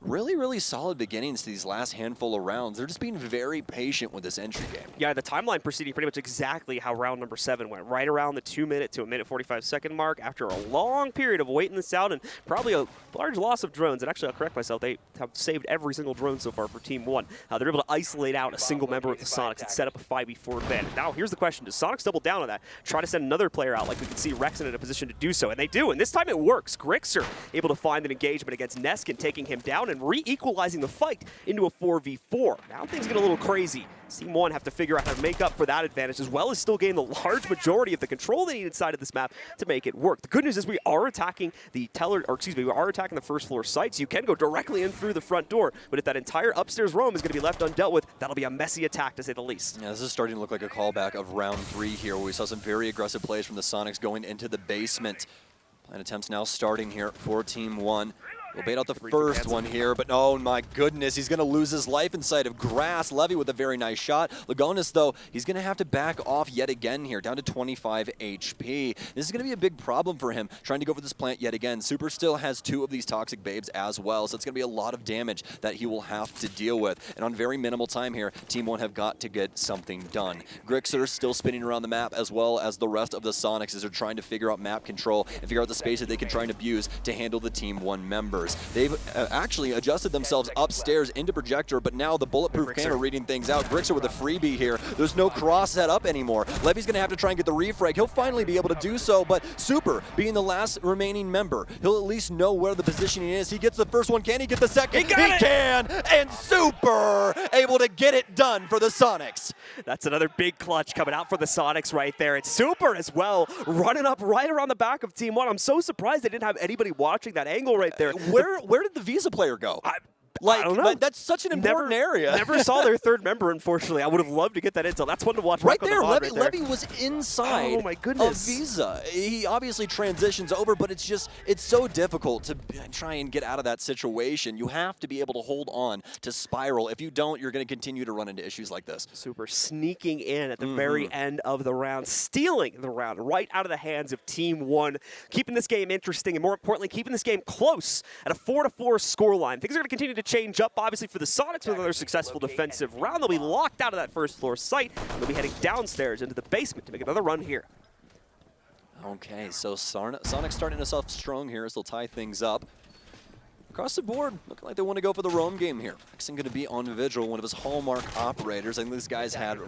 Really solid beginnings to these last handful of rounds. They're just being very patient with this entry game. Yeah, the timeline proceeding pretty much exactly how round number 7 went. Right around the 2-minute to a minute 45-second mark after a long period of waiting this out and probably a large loss of drones. And actually, I'll correct myself, they have saved every single drone so far for Team 1. They're able to isolate out a single member of the Sonics and set up a 5v4 advantage. Now, here's the question. Does Sonics double down on that? Try to send another player out like we can see Rexen in a position to do so, and they do. And this time it works. Gryxr able to find an engagement against Neskin, taking him down and re-equalizing the fight into a 4v4. Now things get a little crazy. Team 1 have to figure out how to make up for that advantage, as well as still gain the large majority of the control they need inside of this map to make it work. The good news is we are attacking the we are attacking the first floor site, so you can go directly in through the front door. But if that entire upstairs roam is going to be left undealt with, that'll be a messy attack to say the least. Yeah, this is starting to look like a callback of round 3 here, where we saw some very aggressive plays from the Sonics going into the basement. Plan attempts now starting here for Team 1. We'll bait out the first one here, but oh my goodness, he's going to lose his life inside of grass. Levy with a very nice shot. Lagonis, though, he's going to have to back off yet again here, down to 25 HP. This is going to be a big problem for him, trying to go for this plant yet again. Supr still has 2 of these Toxic Babes as well, so it's going to be a lot of damage that he will have to deal with. And on very minimal time here, Team 1 have got to get something done. Gryxr still spinning around the map, as well as the rest of the Sonics as they're trying to figure out map control and figure out the space that they can try and abuse to handle the Team 1 members. They've actually adjusted themselves upstairs into projector, but now the bulletproof camera reading things out. Gryxr with a freebie here. There's no cross set up anymore. Levy's going to have to try and get the refrag. He'll finally be able to do so, but Supr, being the last remaining member, he'll at least know where the positioning is. He gets the first one. Can he get the second? He can! And Supr able to get it done for the Sonics. That's another big clutch coming out for the Sonics right there. It's Supr as well, running up right around the back of Team 1. I'm so surprised they didn't have anybody watching that angle right there. Where did the Visa player go? I don't know. That's such an important area. Never saw their third member, unfortunately. I would have loved to get that intel. That's one to watch right there. Levy, Levy was inside oh my goodness. of Visa. He obviously transitions over, but it's so difficult to try and get out of that situation. You have to be able to hold on to Spiral. If you don't, you're going to continue to run into issues like this. Supr sneaking in at the very end of the round, stealing the round right out of the hands of Team 1, keeping this game interesting, and more importantly, keeping this game close at a 4-4 scoreline. Things are going to continue to change up, obviously, for the Sonics with another successful defensive round. They'll be locked out of that first floor site, and they'll be heading downstairs into the basement to make another run here. Okay, so Sonic starting us off strong here as they'll tie things up. Across the board, looking like they want to go for the roam game here. Rexen going to be on Vigil, one of his hallmark operators. I think this guy's had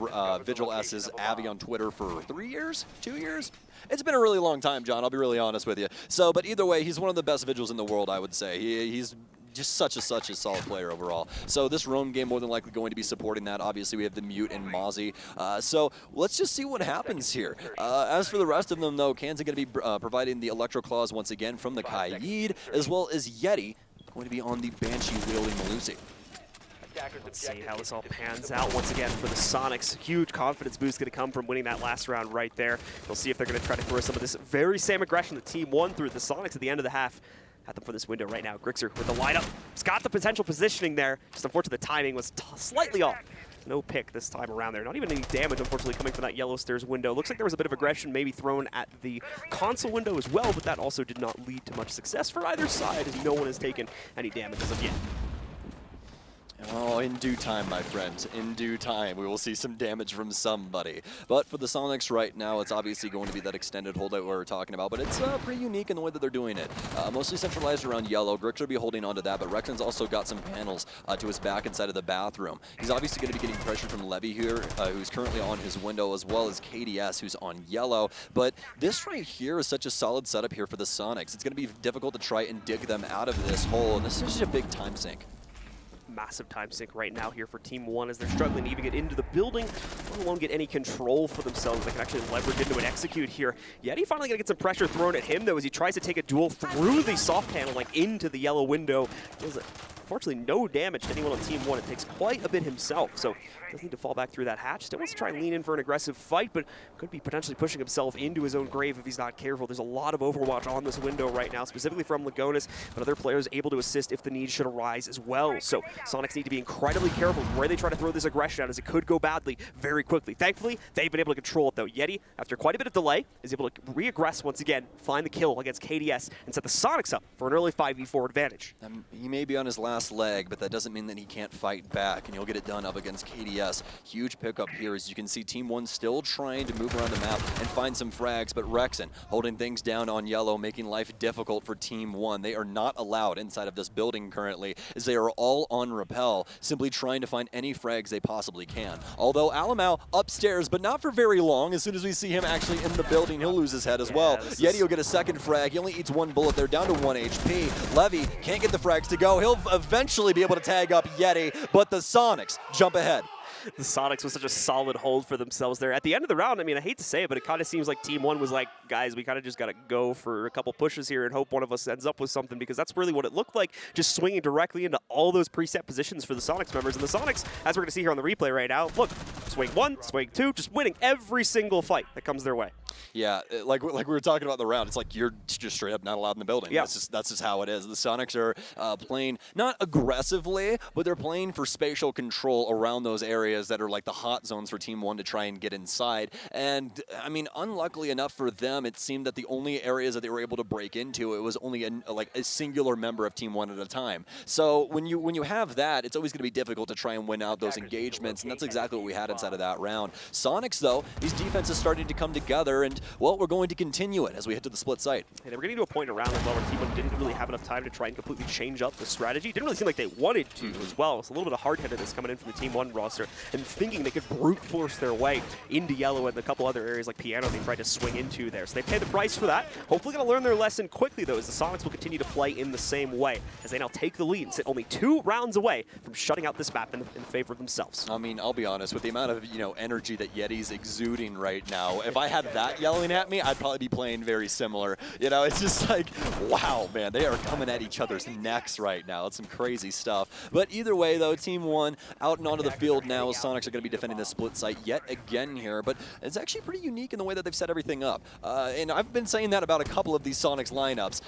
Vigil as his Avi on Twitter for 3 years, 2 years? It's been a really long time, John, I'll be really honest with you. So, but either way, he's one of the best Vigils in the world, I would say. He's just such a solid player overall. So this roam game more than likely going to be supporting that. Obviously, we have the Mute and Mozzie. So let's just see what happens here. As for the rest of them, though, Kanzen going to be providing the Electro Claws once again from the Kaid, as well as Yeti going to be on the Banshee wielding Malusi. Let's see how this all pans out once again for the Sonics. Huge confidence boost going to come from winning that last round right there. We'll see if they're going to try to throw some of this very same aggression that Team 1 threw at the Sonics at the end of the half. At them for this window right now. Gryxr with the lineup. He's got the potential positioning there. Just unfortunately the timing was slightly off. No pick this time around there. Not even any damage, unfortunately, coming from that yellow stairs window. Looks like there was a bit of aggression maybe thrown at the console window as well, but that also did not lead to much success for either side, as no one has taken any damage as of yet. Oh, in due time, my friends. In due time, we will see some damage from somebody. But for the Sonics right now, it's obviously going to be that extended holdout we were talking about, but it's pretty unique in the way that they're doing it. Mostly centralized around yellow. Gryxr will be holding on to that, but Rexen's also got some panels to his back inside of the bathroom. He's obviously going to be getting pressure from Levy here, who's currently on his window, as well as KDS, who's on yellow. But this right here is such a solid setup here for the Sonics. It's going to be difficult to try and dig them out of this hole, and this is just a big time sink. massive time sink right now here for Team 1 as they're struggling to even get into the building, let alone get any control for themselves. They can actually leverage into an execute here. Yeti finally gonna get some pressure thrown at him though as he tries to take a duel through the soft panel, like into the yellow window. Unfortunately, no damage to anyone on Team 1. It takes quite a bit himself, so does need to fall back through that hatch. Still wants to try and lean in for an aggressive fight, but could be potentially pushing himself into his own grave if he's not careful. There's a lot of Overwatch on this window right now, specifically from Lagonis, but other players able to assist if the need should arise as well. So Soniqs need to be incredibly careful where they try to throw this aggression out, as it could go badly very quickly. Thankfully, they've been able to control it though. Yeti, after quite a bit of delay, is able to re-aggress once again, find the kill against KDS, and set the Soniqs up for an early 5v4 advantage. He may be on his last leg, but that doesn't mean that he can't fight back, and he'll get it done up against KDS. Huge pickup here, as you can see Team 1 still trying to move around the map and find some frags, but Rexen holding things down on yellow, making life difficult for Team 1. They are not allowed inside of this building currently, as they are all on rappel, simply trying to find any frags they possibly can. Although Alamau upstairs, but not for very long. As soon as we see him actually in the building, he'll lose his head as well. Yeti will get a second frag. He only eats 1 bullet. They're down to 1 HP. Levy can't get the frags to go. He'll eventually be able to tag up Yeti, but the Soniqs jump ahead. The Soniqs was such a solid hold for themselves there. At the end of the round, I mean, I hate to say it, but it kind of seems like Team 1 was like, guys, we kind of just got to go for a couple pushes here and hope one of us ends up with something, because that's really what it looked like, just swinging directly into all those preset positions for the Soniqs members. And the Soniqs, as we're going to see here on the replay right now, look, swing 1, swing 2, just winning every single fight that comes their way. Yeah, like we were talking about the round, it's like you're just straight up not allowed in the building. Yeah. That's just how it is. The Soniqs are playing not aggressively, but they're playing for spatial control around those areas that are like the hot zones for Team 1 to try and get inside. And I mean, unluckily enough for them, it seemed that the only areas that they were able to break into, it was only a singular member of Team 1 at a time. So when you have that, it's always going to be difficult to try and win out those engagements, and that's exactly what we had inside of that round. Soniqs, though, these defenses starting to come together, and well, we're going to continue it as we head to the split site. Yeah, they were getting to a point around as well where Team 1 didn't really have enough time to try and completely change up the strategy. Didn't really seem like they wanted to as well. It's a little bit of hard-headedness coming in from the Team 1 roster and thinking they could brute force their way into yellow and a couple other areas like piano they tried to swing into there. So they paid the price for that. Hopefully going to learn their lesson quickly, though, as the Soniqs will continue to play in the same way as they now take the lead and sit only 2 rounds away from shutting out this map in favor of themselves. I mean, I'll be honest, with the amount of energy that Yeti's exuding right now, if I had that yelling at me, I'd probably be playing very similar. It's just like, wow, man, they are coming at each other's necks right now. It's some crazy stuff. But either way, though, Team 1 out and onto the field now, as Soniqs are going to be defending the split site yet again here. But it's actually pretty unique in the way that they've set everything up. And I've been saying that about a couple of these Soniqs lineups,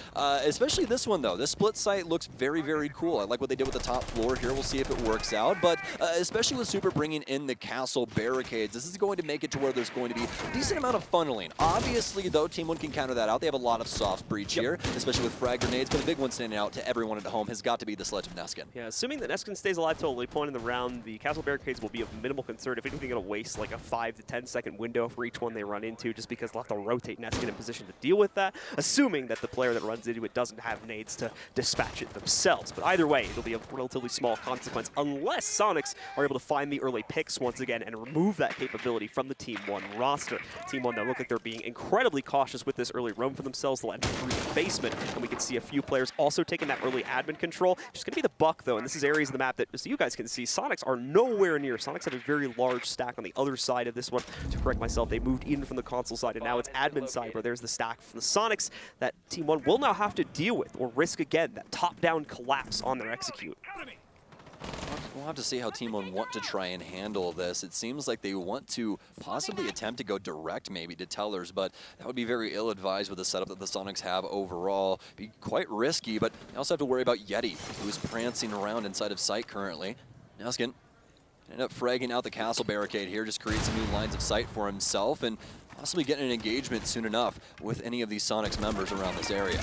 especially this one, though. This split site looks very, very cool. I like what they did with the top floor here. We'll see if it works out. But especially with Super bringing in the castle barricades, this is going to make it to where there's going to be a decent amount of funneling. Obviously, though, Team 1 can counter that out. They have a lot of soft breach here, especially with frag grenades, but the big one standing out to everyone at home has got to be the Sledge of Neskin. Yeah, assuming that Neskin stays alive till a late point in the round, the castle barricades will be of minimal concern. If anything, it'll waste like a 5 to 10 second window for each one they run into, just because they'll have to rotate Neskin in position to deal with that, assuming that the player that runs into it doesn't have nades to dispatch it themselves. But either way, it'll be a relatively small consequence unless Soniqs are able to find the early picks once again and remove that capability from the Team 1 roster. Team 1, though, look like they're being incredibly cautious with this early roam for themselves. They'll enter through the basement, and we can see a few players also taking that early admin control. Just going to be the buck, though, and this is areas of the map that, so you guys can see, Soniqs are nowhere near. Soniqs have a very large stack on the other side of this one. To correct myself, they moved in from the console side, and now it's admin side where there's the stack from the Soniqs that Team 1 will now have to deal with or risk again that top-down collapse on their execute. We'll have to see how Team 1 want to try and handle this. It seems like they want to possibly attempt to go direct maybe to Tellers, but that would be very ill-advised with the setup that the Soniqs have overall. Be quite risky, but they also have to worry about Yeti, who is prancing around inside of sight currently. Neskin ended up fragging out the castle barricade here, just create some new lines of sight for himself, and possibly getting an engagement soon enough with any of these Soniqs members around this area.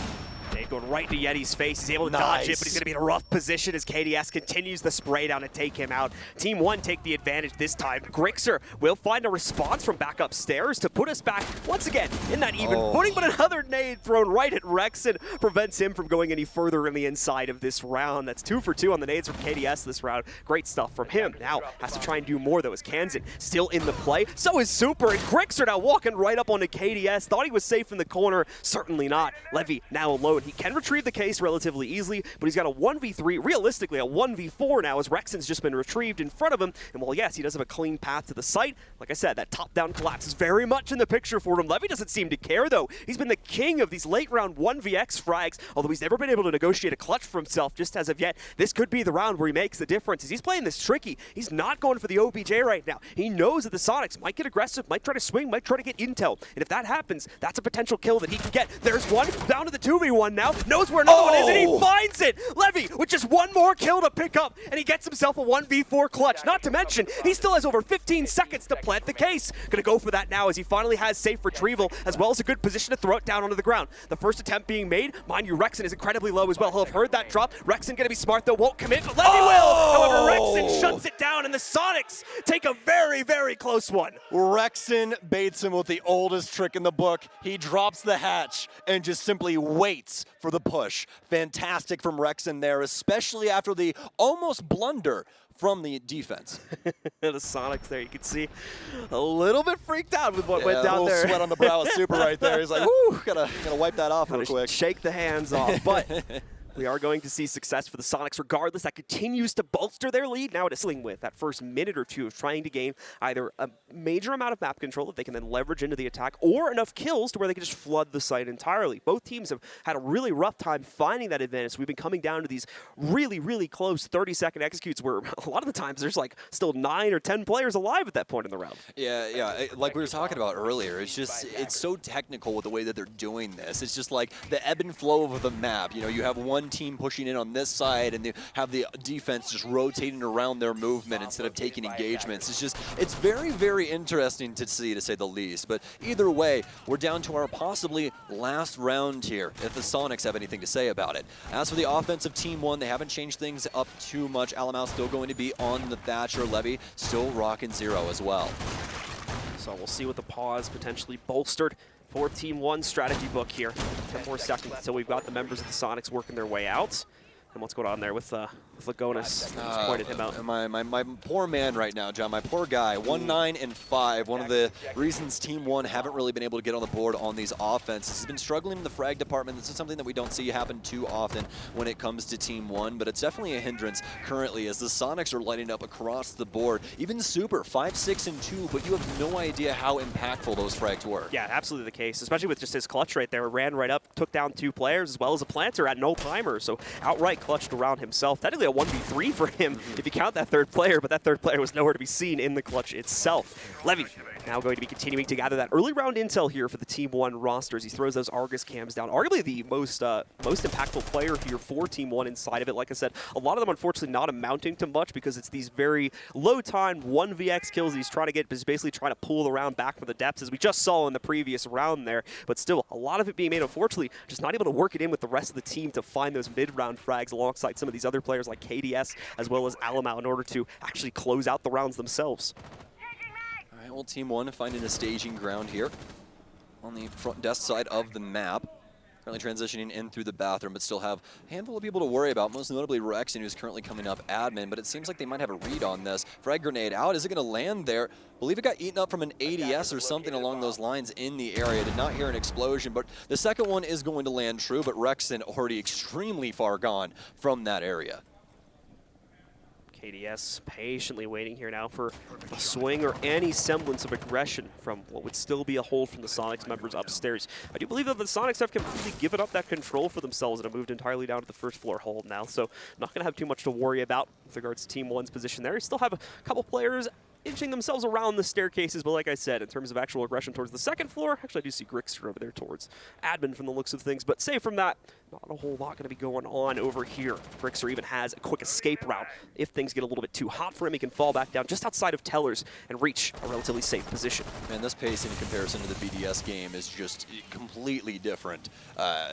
Nade going right to Yeti's face. He's able to dodge it, but he's going to be in a rough position as KDS continues the spray down and take him out. Team 1 take the advantage this time. Gryxr will find a response from back upstairs to put us back once again in that even footing, but another nade thrown right at Rexen prevents him from going any further in the inside of this round. That's 2 for 2 on the nades from KDS this round. Great stuff from him. Now has to try and do more, though, as Kanzen still in the play. So is Super, and Gryxr now walking right up onto KDS. Thought he was safe in the corner. Certainly not. Levy now alone alone. He can retrieve the case relatively easily, but he's got a 1v3, realistically a 1v4 now, as Rexen's just been retrieved in front of him. And while yes, he does have a clean path to the site, like I said, that top-down collapse is very much in the picture for him. Levy doesn't seem to care, though. He's been the king of these late-round 1vx frags, although he's never been able to negotiate a clutch for himself just as of yet. This could be the round where he makes the difference. As he's playing this tricky, he's not going for the OBJ right now. He knows that the Sonics might get aggressive, might try to swing, might try to get intel. And if that happens, that's a potential kill that he can get. There's one, down to the 2v1 now, knows where another one is, and he finds it! Levy with just one more kill to pick up, and he gets himself a 1v4 clutch. Not to mention, he still has over 15 seconds to plant the case. Gonna go for that now as he finally has safe retrieval, as well as a good position to throw it down onto the ground. The first attempt being made, mind you, Rexen is incredibly low as well. He'll have heard that drop. Rexen gonna be smart though, won't commit, but Levy will! However, Rexen shuts it down, and the Sonics take a very, very close one. Rexen baits him with the oldest trick in the book. He drops the hatch and just simply waits for the push. Fantastic from Rexen there, especially after the almost blunder from the defense. The Sonics there, you can see a little bit freaked out with what went down there. Sweat on the brow of Super right there. He's like, whoo, gotta wipe that off real quick. Shake the hands off, but we are going to see success for the Sonics regardless. That continues to bolster their lead. Now it's dealing with that first minute or two of trying to gain either a major amount of map control that they can then leverage into the attack, or enough kills to where they can just flood the site entirely. Both teams have had a really rough time finding that advantage. So we've been coming down to these really, really close 30-second executes where a lot of the times there's like still 9 or 10 players alive at that point in the round. Yeah, like we were talking about earlier, it's so technical with the way that they're doing this. It's just like the ebb and flow of the map. You know, you have one team pushing in on this side and they have the defense just rotating around their movement instead of taking engagements. It's very, very interesting to see, to say the least. But either way, we're down to our possibly last round here, if the Sonics have anything to say about it. As for the offensive Team 1, they haven't changed things up too much. Alamau still going to be on the Thatcher. Levy still rocking 0 as well. So we'll see what the pause potentially bolstered for Team 1 strategy book here. 10 more seconds until we've got the members of the Sonics working their way out. And what's going on there with Lagonis? Just pointed him out. My poor man right now, John, my poor guy. 1-9-5. One of the reasons Team 1 haven't really been able to get on the board on these offenses. He's been struggling in the frag department. This is something that we don't see happen too often when it comes to Team 1, but it's definitely a hindrance currently as the Sonics are lighting up across the board. Even Super, 5, 6, and 2, but you have no idea how impactful those frags were. Yeah, absolutely the case, especially with just his clutch right there. Ran right up, took down 2 players, as well as a planter at no timer, so outright clutched around himself. Technically a 1v3 for him if you count that third player, but that third player was nowhere to be seen in the clutch itself. Levy now going to be continuing to gather that early round intel here for the Team 1 rosters. He throws those Argus cams down. Arguably the most impactful player here for Team 1 inside of it. Like I said, a lot of them unfortunately not amounting to much because it's these very low time 1vx kills he's trying to get, but he's basically trying to pull the round back from the depths as we just saw in the previous round there. But still, a lot of it being made, unfortunately, just not able to work it in with the rest of the team to find those mid-round frags alongside some of these other players like KDS as well as Alamau in order to actually close out the rounds themselves. All right, well, Team 1 finding a staging ground here on the front desk side of the map. Currently transitioning in through the bathroom, but still have a handful of people to worry about, most notably Rexen, who's currently coming up admin, but it seems like they might have a read on this. Frag grenade out. Is it going to land there? I believe it got eaten up from an ADS or something along those lines in the area. Did not hear an explosion, but the second one is going to land true, but Rexen already extremely far gone from that area. KDS patiently waiting here now for a swing or any semblance of aggression from what would still be a hold from the Sonics members upstairs. I do believe that the Sonics have completely given up that control for themselves and have moved entirely down to the first floor hold now, so not going to have too much to worry about with regards to Team 1's position there. You still have a couple players inching themselves around the staircases, but like I said, in terms of actual aggression towards the second floor, actually I do see Gryxr over there towards admin from the looks of things, but save from that, not a whole lot going to be going on over here. Gryxr even has a quick escape route. If things get a little bit too hot for him, he can fall back down just outside of Tellers and reach a relatively safe position. Man, this pace in comparison to the BDS game is just completely different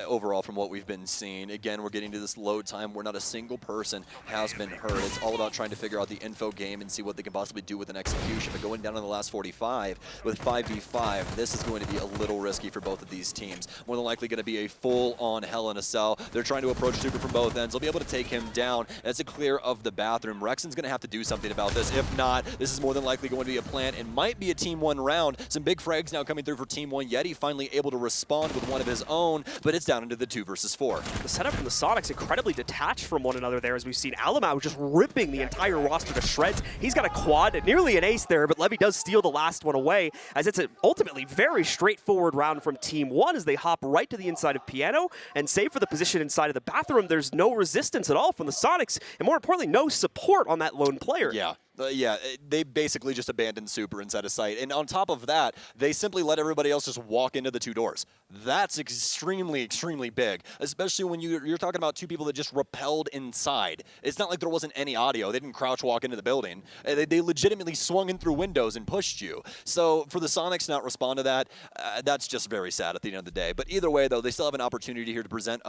overall from what we've been seeing. Again, we're getting to this load time where not a single person has been hurt. It's all about trying to figure out the info game and see what they can possibly do with the next execution, but going down in the last 45 with 5v5, this is going to be a little risky for both of these teams. More than likely going to be a full-on Hell in a Cell. They're trying to approach Super from both ends. They'll be able to take him down as a clear of the bathroom. Rexen's going to have to do something about this. If not, this is more than likely going to be a plant and might be a Team 1 round. Some big frags now coming through for Team 1. Yeti finally able to respond with one of his own, but it's down into the 2 versus 4. The setup from the Sonics incredibly detached from one another there, as we've seen Alamau just ripping the entire roster to shreds. He's got a quad, nearly an ace there, but Levy does steal the last one away, as it's an ultimately very straightforward round from Team 1 as they hop right to the inside of Piano, and save for the position inside of the bathroom, there's no resistance at all from the Sonics, and more importantly, no support on that lone player. Yeah. They basically just abandoned Super inside of sight. And on top of that, they simply let everybody else just walk into the 2 doors. That's extremely, extremely big, especially when you're talking about 2 people that just repelled inside. It's not like there wasn't any audio. They didn't crouch walk into the building. They legitimately swung in through windows and pushed you. So for the Sonics to not respond to that, that's just very sad at the end of the day. But either way, though, they still have an opportunity here to prevent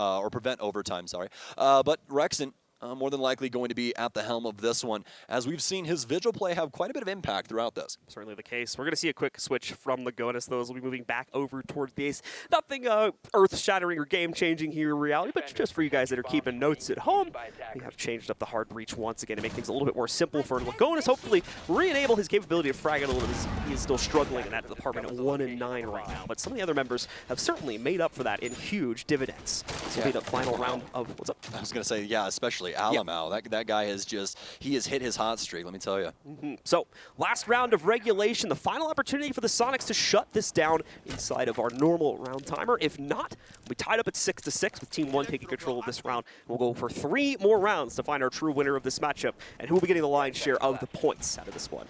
overtime, sorry. But Rexen, more than likely going to be at the helm of this one, as we've seen his vigil play have quite a bit of impact throughout this. Certainly the case. We're going to see a quick switch from Lagonis. Those will be moving back over towards the ace. Nothing earth-shattering or game-changing here in reality, but just for you guys that are keeping notes at home, we have changed up the hard breach once again to make things a little bit more simple for Lagonis. Hopefully re-enable his capability to frag it a little bit. He is still struggling in that department at 1 and 9 right now, but some of the other members have certainly made up for that in huge dividends. This will be the final round of... What's up? I was going to say, yeah, especially Alamau. Yep. That guy has just, he has hit his hot streak, let me tell you. So, last round of regulation, the final opportunity for the Sonics to shut this down inside of our normal round timer. If not, we'll be tied up at 6-6 with Team 1 taking control of this round. We'll go for 3 more rounds to find our true winner of this matchup and who will be getting the lion's share of the points out of this one.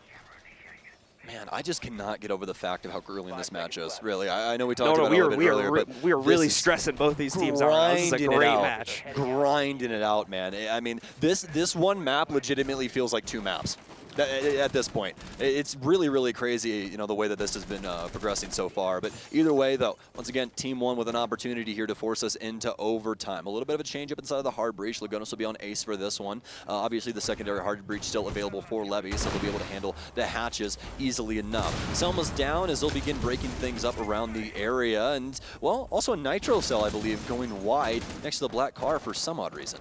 Man, I just cannot get over the fact of how grueling this match is. Really, I know we talked about it a little bit earlier, but we are really stressing both these teams out. This is a great match. Grinding it out, man. I mean, this one map legitimately feels like 2 maps. At this point, it's really, really crazy, you know, the way that this has been progressing so far. But either way, though, once again, Team 1 with an opportunity here to force us into overtime. A little bit of a change up inside of the hard breach. Lagonis will be on ace for this one. Obviously, the secondary hard breach still available for Levy, so they'll be able to handle the hatches easily enough. Selma's down as they'll begin breaking things up around the area, and well, also a nitro cell, I believe, going wide next to the black car for some odd reason.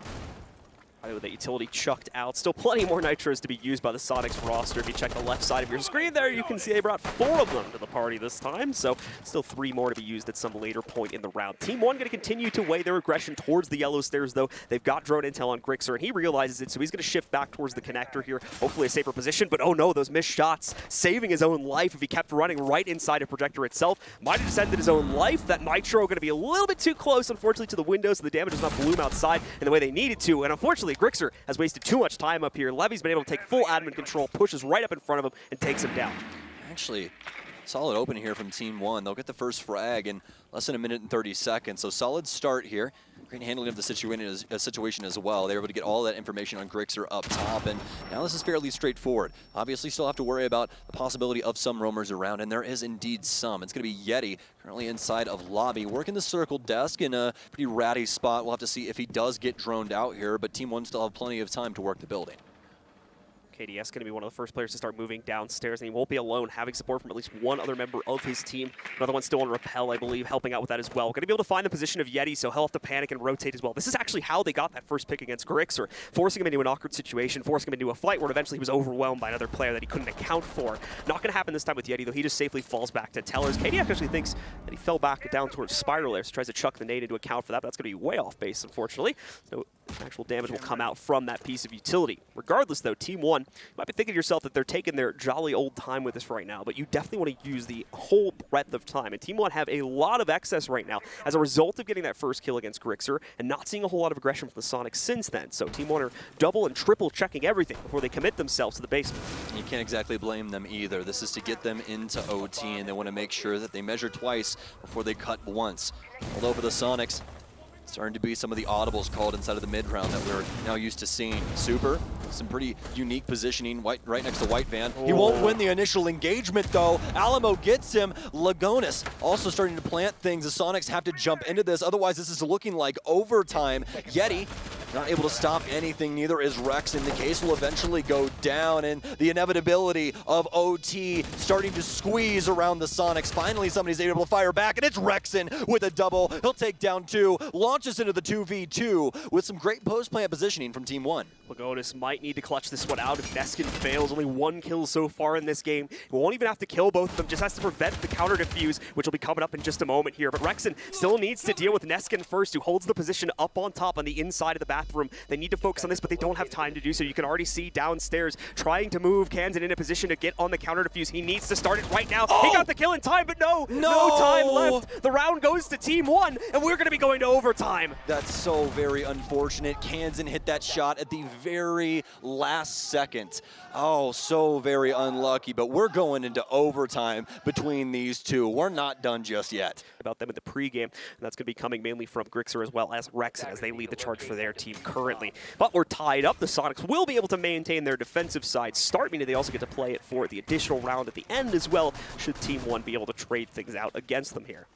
With that utility chucked out. Still plenty more nitros to be used by the Sonics roster. If you check the left side of your screen there, you can see they brought 4 of them to the party this time. So still 3 more to be used at some later point in the round. Team 1 going to continue to weigh their aggression towards the yellow stairs, though. They've got drone intel on Gryxr, and he realizes it, so he's going to shift back towards the connector here. Hopefully a safer position, but oh no, those missed shots. Saving his own life if he kept running right inside of projector itself. Might have just ended his own life. That nitro going to be a little bit too close, unfortunately, to the window, so the damage does not bloom outside in the way they needed to. And unfortunately, Gryxr has wasted too much time up here. Levy's been able to take full admin control, pushes right up in front of him, and takes him down. Actually, solid open here from Team 1. They'll get the first frag in less than 1 minute and 30 seconds. So solid start here. Great handling of the situation as well. They were able to get all that information on Gryxr up top, and now this is fairly straightforward. Obviously, still have to worry about the possibility of some roamers around, and there is indeed some. It's going to be Yeti, currently inside of lobby, working the circle desk in a pretty ratty spot. We'll have to see if he does get droned out here, but Team 1 still have plenty of time to work the building. KDS going to be one of the first players to start moving downstairs, and he won't be alone, having support from at least one other member of his team. Another one still on Repel, I believe, helping out with that as well. Going to be able to find the position of Yeti, so he'll have to panic and rotate as well. This is actually how they got that first pick against Gryxr, forcing him into an awkward situation, forcing him into a fight where eventually he was overwhelmed by another player that he couldn't account for. Not going to happen this time with Yeti, though. He just safely falls back to Tellers. KDS actually thinks that he fell back down towards Spiral there, so tries to chuck the nade into account for that, but that's going to be way off base, unfortunately. So actual damage will come out from that piece of utility. Regardless, though, Team 1, you might be thinking to yourself that they're taking their jolly old time with this right now, but you definitely want to use the whole breadth of time. And Team 1 have a lot of excess right now as a result of getting that first kill against Gryxr and not seeing a whole lot of aggression from the Sonics since then. So Team 1 are double and triple checking everything before they commit themselves to the basement. You can't exactly blame them either. This is to get them into OT, and they want to make sure that they measure twice before they cut once. Although for the Sonics, starting to be some of the audibles called inside of the mid-round that we're now used to seeing. Super, some pretty unique positioning right next to White Van. Oh. He won't win the initial engagement, though. Alamo gets him. Lagonis also starting to plant things. The Sonics have to jump into this. Otherwise, this is looking like overtime. Yeti Not able to stop anything, neither is Rexen. The case will eventually go down, and the inevitability of OT starting to squeeze around the Sonics. Finally, somebody's able to fire back, and it's Rexen with a double. He'll take down 2, launches into the 2v2 with some great post-plant positioning from Team 1. Lagonis might need to clutch this one out if Neskin fails. Only 1 kill so far in this game. He won't even have to kill both of them, just has to prevent the counter defuse, which will be coming up in just a moment here. But Rexen still needs to deal with Neskin first, who holds the position up on top on the inside of the bathroom. They need to focus on this, but they don't have time to do so. You can already see downstairs trying to move Kanzen in a position to get on the counter defuse. He needs to start it right now. Oh! He got the kill in time, but no time left. The round goes to Team 1, and we're going to be going to overtime. That's so very unfortunate. Kanzen hit that shot at the very last second. Oh, so very unlucky, but we're going into overtime between these two. We're not done just yet. About them in the pregame, and that's going to be coming mainly from Gryxr as well as Rexen as they lead the charge for their team currently. But we're tied up. The Sonics will be able to maintain their defensive side start, meaning they also get to play it for the additional round at the end as well, should Team 1 be able to trade things out against them here.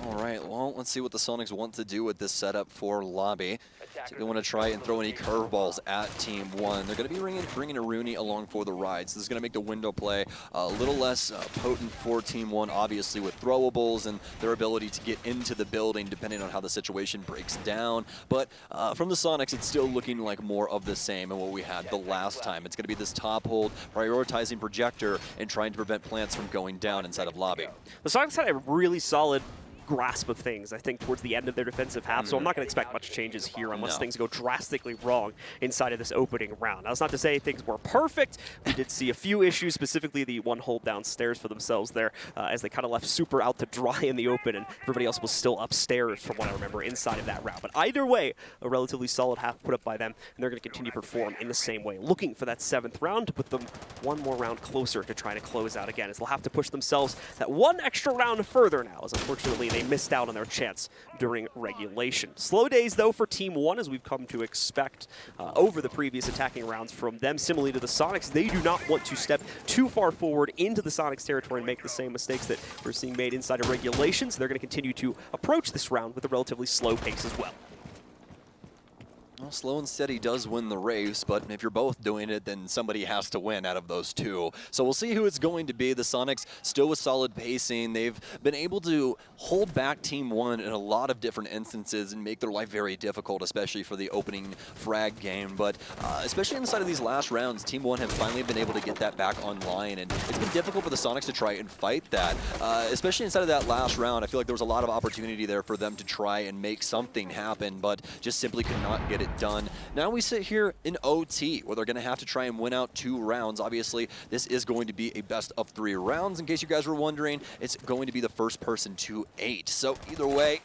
All right, well, let's see what the Sonics want to do with this setup for Lobby. So they want to try and throw any curveballs at Team 1. They're going to be bringing a Rooney along for the ride. So this is going to make the window play a little less potent for Team 1, obviously with throwables and their ability to get into the building depending on how the situation breaks down. But from the Sonics, it's still looking like more of the same and what we had the last time. It's going to be this top hold, prioritizing projector, and trying to prevent plants from going down inside of Lobby. The Sonics had a really solid grasp of things, I think, towards the end of their defensive half, so I'm not going to expect much changes here unless things go drastically wrong inside of this opening round. Now, that's not to say things were perfect. We did see a few issues, specifically the one hold downstairs for themselves there, as they kind of left Super out to dry in the open, and everybody else was still upstairs, from what I remember, inside of that round. But either way, a relatively solid half put up by them, and they're going to continue to perform in the same way, looking for that 7th round to put them one more round closer to trying to close out again, as they'll have to push themselves that one extra round further now, as unfortunately they missed out on their chance during regulation. Slow days, though, for Team 1, as we've come to expect over the previous attacking rounds from them. Similarly to the Sonics, they do not want to step too far forward into the Sonics territory and make the same mistakes that we're seeing made inside of regulation, so they're going to continue to approach this round with a relatively slow pace as well. Well, slow and steady does win the race, but if you're both doing it, then somebody has to win out of those two. So we'll see who it's going to be. The Sonics still with solid pacing. They've been able to hold back Team 1 in a lot of different instances and make their life very difficult, especially for the opening frag game. But especially inside of these last rounds, Team 1 have finally been able to get that back online, and it's been difficult for the Sonics to try and fight that. Especially inside of that last round, I feel like there was a lot of opportunity there for them to try and make something happen, but just simply could not get it done. Now we sit here in OT, where they're going to have to try and win out 2 rounds. Obviously, this is going to be a best of 3 rounds. In case you guys were wondering, it's going to be the first person to 8. So either way,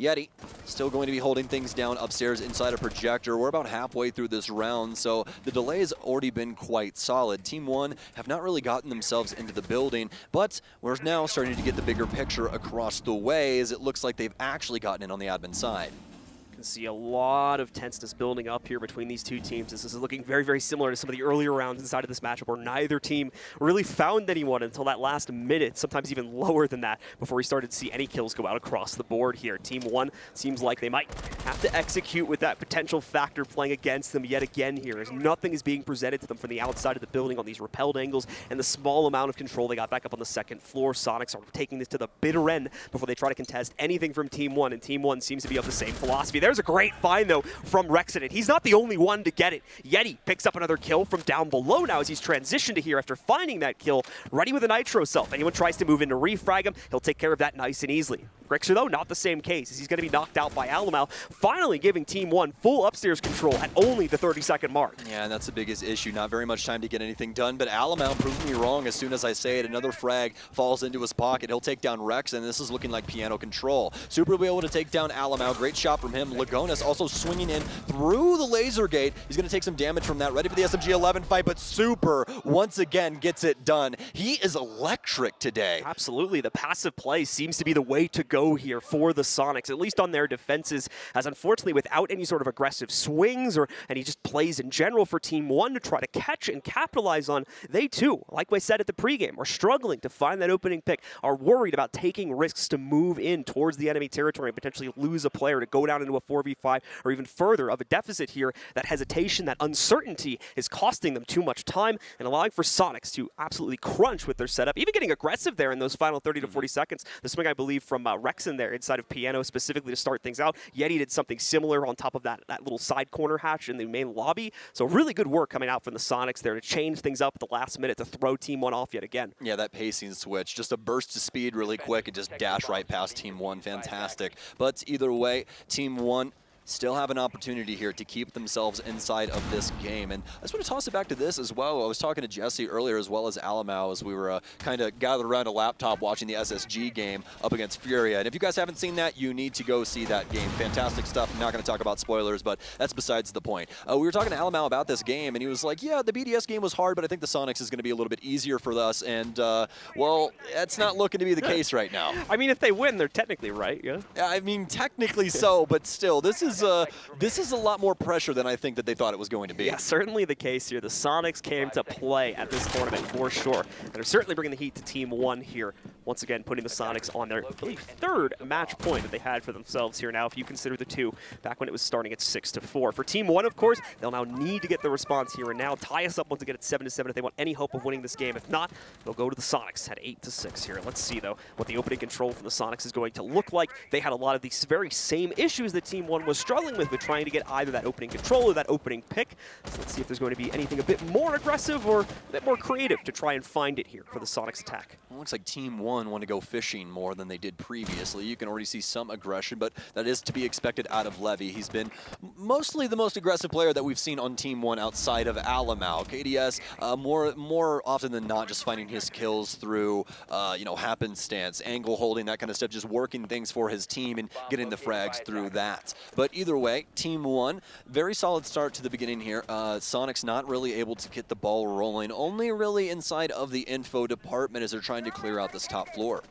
Yeti still going to be holding things down upstairs inside a projector. We're about halfway through this round, so the delay has already been quite solid. Team 1 have not really gotten themselves into the building, but we're now starting to get the bigger picture across the way, as it looks like they've actually gotten in on the admin side. Can see a lot of tenseness building up here between these two teams. This is looking very, very similar to some of the earlier rounds inside of this matchup, where neither team really found anyone until that last minute, sometimes even lower than that, before we started to see any kills go out across the board here. Team 1 seems like they might have to execute with that potential factor playing against them yet again here, as nothing is being presented to them from the outside of the building on these repelled angles, and the small amount of control they got back up on the 2nd floor. Sonics are taking this to the bitter end before they try to contest anything from Team 1, and Team 1 seems to be of the same philosophy. There's a great find, though, from Rexen, and he's not the only one to get it. Yeti picks up another kill from down below now as he's transitioned to here after finding that kill, ready with a nitro cell. If anyone tries to move in to refrag him, he'll take care of that nice and easily. Gryxr, though, not the same case, as he's going to be knocked out by Alamau, finally giving Team 1 full upstairs control at only the 30-second mark. Yeah, and that's the biggest issue. Not very much time to get anything done, but Alamau proved me wrong as soon as I say it. Another frag falls into his pocket. He'll take down Rexen. This is looking like piano control. Super will be able to take down Alamau. Great shot from him. Lagonis also swinging in through the laser gate. He's going to take some damage from that. Ready for the SMG-11 fight, but Super once again gets it done. He is electric today. Absolutely. The passive play seems to be the way to go go here for the Soniqs, at least on their defenses, as unfortunately without any sort of aggressive swings or any just plays in general for Team 1 to try to catch and capitalize on, they too, like I said at the pregame, are struggling to find that opening pick, are worried about taking risks to move in towards the enemy territory and potentially lose a player to go down into a 4v5 or even further of a deficit here. That hesitation, that uncertainty is costing them too much time and allowing for Soniqs to absolutely crunch with their setup, even getting aggressive there in those final 30 to 40 seconds. The swing, I believe, from Rexen there inside of Piano specifically to start things out. Yeti did something similar on top of that little side corner hatch in the main lobby. So really good work coming out from the Soniqs there to change things up at the last minute to throw Team 1 off yet again. Yeah, that pacing switch, just a burst to speed really quick and just dash right past Team 1. Fantastic. But either way, Team 1 still have an opportunity here to keep themselves inside of this game. And I just want to toss it back to this as well. I was talking to Jesse earlier as well as Alamau as we were kind of gathered around a laptop watching the SSG game up against Furia. And if you guys haven't seen that, you need to go see that game. Fantastic stuff. I'm not going to talk about spoilers, but that's besides the point. We were talking to Alamau about this game, and he was like, yeah, the BDS game was hard, but I think the Soniqs is going to be a little bit easier for us. And, well, that's not looking to be the case right now. I mean, if they win, they're technically right, yeah? I mean, technically so, but still, this is a lot more pressure than I think that they thought it was going to be. Yeah, certainly the case here. The Soniqs came to play at this tournament for sure. And they're certainly bringing the heat to Team 1 here. Once again, putting the Soniqs on their third match point that they had for themselves here now, if you consider the two back when it was starting at 6-4. For Team 1, of course, they'll now need to get the response here and now, tie us up once again at 7-7 if they want any hope of winning this game. If not, they'll go to the Soniqs at 8-6 here. Let's see, though, what the opening control from the Soniqs is going to look like. They had a lot of these very same issues that Team 1 was struggling with trying to get either that opening control or that opening pick. So let's see if there's going to be anything a bit more aggressive or a bit more creative to try and find it here for the Soniqs attack. It looks like Team 1 want to go fishing more than they did previously. You can already see some aggression, but that is to be expected out of Levy. He's been mostly the most aggressive player that we've seen on Team 1 outside of Alamau. KDS, more often than not, just finding his kills through, you know, happenstance, angle holding, that kind of stuff, just working things for his team and getting the frags through that. But either way, Team 1, very solid start to the beginning here. Soniqs not really able to get the ball rolling, only really inside of the info department as they're trying to clear out this top floor.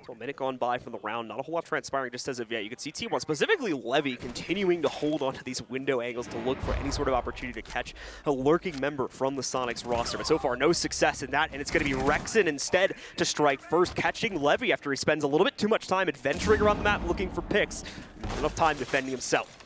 So a minute gone by from the round, not a whole lot transpiring just as of yet. You can see Team 1, specifically Levy, continuing to hold on to these window angles to look for any sort of opportunity to catch a lurking member from the Soniqs roster. But so far, no success in that, and it's going to be Rexen instead to strike first, catching Levy after he spends a little bit too much time adventuring around the map looking for picks. Not enough time defending himself.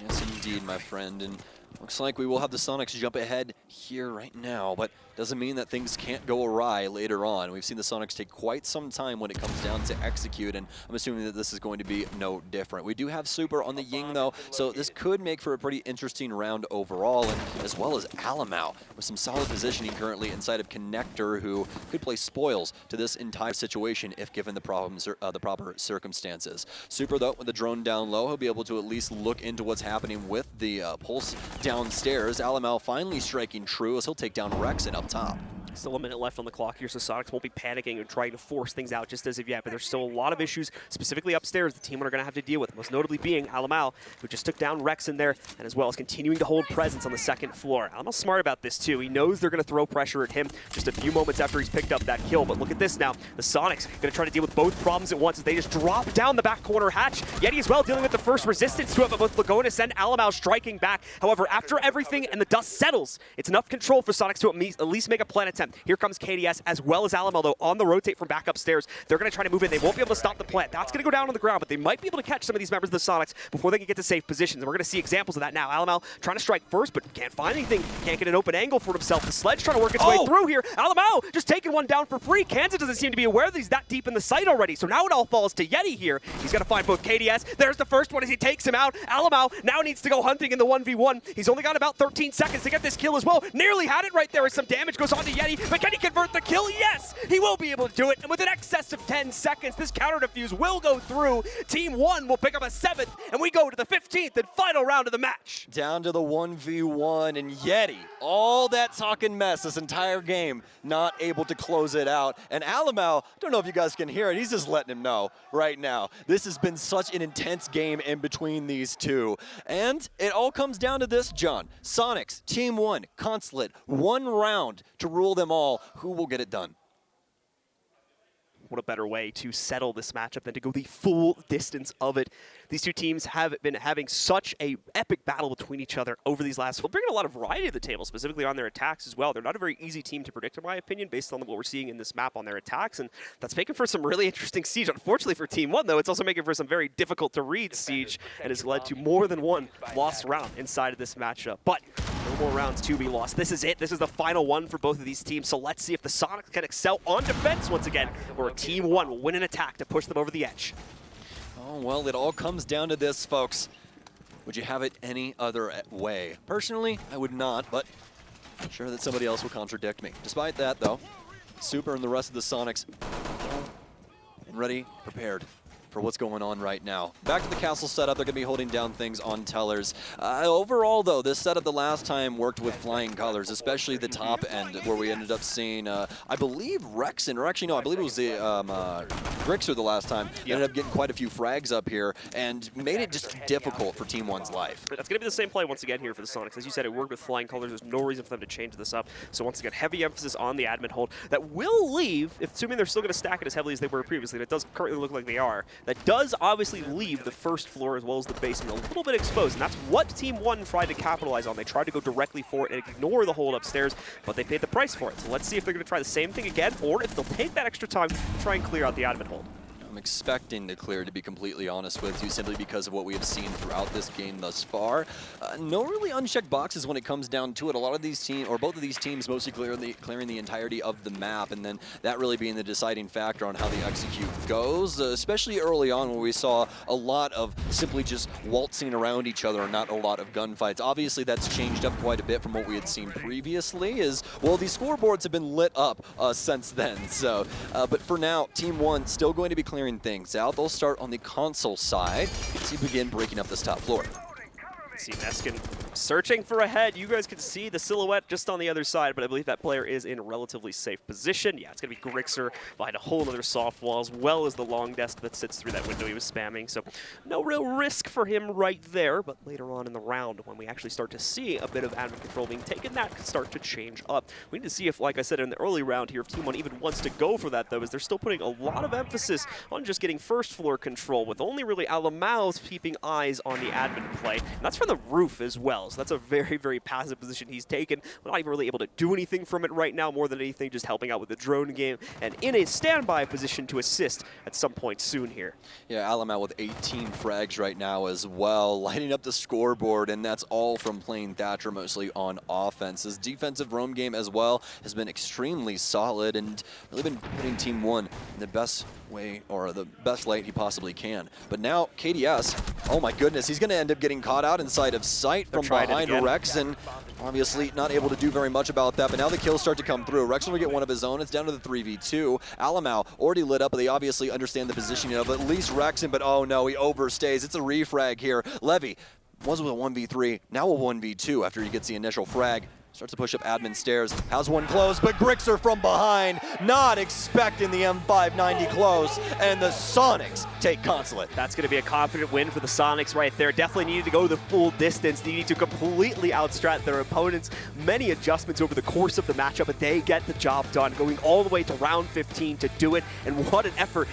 Yes, indeed, my friend. And looks like we will have the Soniqs jump ahead here right now, but doesn't mean that things can't go awry later on. We've seen the Soniqs take quite some time when it comes down to execute, and I'm assuming that this is going to be no different. We do have Super on the Ying, though, so this could make for a pretty interesting round overall, and as well as Alamau with some solid positioning currently inside of Connector, who could play spoils to this entire situation if given the proper circumstances. Super, though, with the drone down low, he'll be able to at least look into what's happening with the pulse downstairs. Alamau finally striking true as he'll take down Rexen up top. Still a minute left on the clock here, so Soniqs won't be panicking and trying to force things out just as of yet, but there's still a lot of issues, specifically upstairs, the team are going to have to deal with, most notably being Alamau, who just took down Rexen there, and as well as continuing to hold presence on the second floor. Alamau's smart about this too. He knows they're going to throw pressure at him just a few moments after he's picked up that kill, but look at this now. The Soniqs going to try to deal with both problems at once as they just drop down the back corner hatch. Yeti as well dealing with the first resistance to it, but both Lagonis and Alamau striking back. However, after everything and the dust settles, it's enough control for Soniqs to at least make a plan attempt. Here comes KDS as well as Alamau, though, on the rotate from back upstairs. They're going to try to move in. They won't be able to stop the plant. That's going to go down on the ground, but they might be able to catch some of these members of the Soniqs before they can get to safe positions. And we're going to see examples of that now. Alamau trying to strike first, but can't find anything. Can't get an open angle for himself. The sledge trying to work its way through here. Alamau just taking one down for free. Kanzen doesn't seem to be aware that he's that deep in the site already, so now it all falls to Yeti here. He's got to find both KDS. There's the first one as he takes him out. Alamau now needs to go hunting in the 1v1. He's only got about 13 seconds to get this kill as well. Nearly had it right there as some damage goes on to Yeti, but can he convert the kill? Yes, he will be able to do it, and with an excess of 10 seconds, this counter defuse will go through. Team 1 will pick up a 7th, and we go to the 15th and final round of the match. Down to the 1v1, and Yeti, all that talking mess this entire game, not able to close it out. And Alamau, I don't know if you guys can hear it, he's just letting him know right now. This has been such an intense game in between these two. And it all comes down to this, John. Soniqs, Team 1, Consulate, one round to rule them all. Who will get it done? what a better way to settle this matchup than to go the full distance of it. These two teams have been having such a epic battle between each other over these last, bringing a lot of variety to the table, specifically on their attacks as well. They're not a very easy team to predict, in my opinion, based on what we're seeing in this map on their attacks, and that's making for some really interesting siege. Unfortunately for Team 1, though, it's also making for some very difficult to read siege, and has led to more than one lost round inside of this matchup. But no more rounds to be lost. This is it. This is the final one for both of these teams, so let's see if the Sonics can excel on defense once again, or Team 1 will win an attack to push them over the edge. Oh, well, it all comes down to this, folks. Would you have it any other way? Personally, I would not, but I'm sure that somebody else will contradict me. Despite that, though, Super and the rest of the Sonics and ready, prepared for what's going on right now. Back to the castle setup. They're going to be holding down things on tellers. Overall, though, this setup the last time worked with flying colors, especially the top end, where we ended up seeing, I believe, Rexen, or actually, no, I believe it was the Gryxr the last time. Yep. Ended up getting quite a few frags up here and made it just difficult for Team 1's life. That's going to be the same play once again here for the Sonics. As you said, it worked with flying colors. There's no reason for them to change this up. So once again, heavy emphasis on the admin hold. That will leave, assuming they're still going to stack it as heavily as they were previously, and it does currently look like they are, that does obviously leave the first floor as well as the basement a little bit exposed, and that's what Team 1 tried to capitalize on. They tried to go directly for it and ignore the hold upstairs, but they paid the price for it. So let's see if they're going to try the same thing again, or if they'll take that extra time to try and clear out the admin hold. I'm expecting to clear, to be completely honest with you, simply because of what we have seen throughout this game thus far. No really unchecked boxes when it comes down to it. A lot of these teams, or both of these teams, mostly clearing the entirety of the map, and then that really being the deciding factor on how the execute goes, especially early on where we saw a lot of simply just waltzing around each other and not a lot of gunfights. Obviously, that's changed up quite a bit from what we had seen previously, as well, these scoreboards have been lit up since then. So, but for now, Team 1 still going to be clearing things out. They'll start on the console side as you begin breaking up this top floor. See Neskin searching for a head. You guys can see the silhouette just on the other side, but I believe that player is in a relatively safe position. Yeah, it's going to be Gryxr behind a whole other soft wall, as well as the long desk that sits through that window he was spamming. So no real risk for him right there, but later on in the round, when we actually start to see a bit of admin control being taken, that could start to change up. We need to see if, like I said in the early round here, if Team 1 even wants to go for that, though, as they're still putting a lot of emphasis on just getting first floor control, with only really Alamau's keeping eyes on the admin play. And that's for the roof as well, so that's a very, very passive position he's taken. We're not even really able to do anything from it right now, more than anything just helping out with the drone game, and in a standby position to assist at some point soon here. Yeah, Alamau with 18 frags right now as well, lighting up the scoreboard, and that's all from playing Thatcher mostly on offense. His defensive roam game as well has been extremely solid and really been putting Team 1 in the best way, or the best light he possibly can. But now KDS, oh my goodness, he's going to end up getting caught out inside of sight from behind Rexen. Obviously not able to do very much about that, but now the kills start to come through. Rexen will get one of his own. It's down to the 3v2. Alamau already lit up, but they obviously understand the positioning of at least Rexen, but oh no, he overstays. It's a refrag here. Levy was with a 1v3, now a 1v2 after he gets the initial frag. Starts to push up admin stairs, has one close, but Gryxr from behind, not expecting the M590 close, and the Sonics take Consulate. That's going to be a confident win for the Sonics right there. Definitely needed to go the full distance. They need to completely outstrat their opponents. Many adjustments over the course of the matchup, but they get the job done, going all the way to round 15 to do it, and what an effort.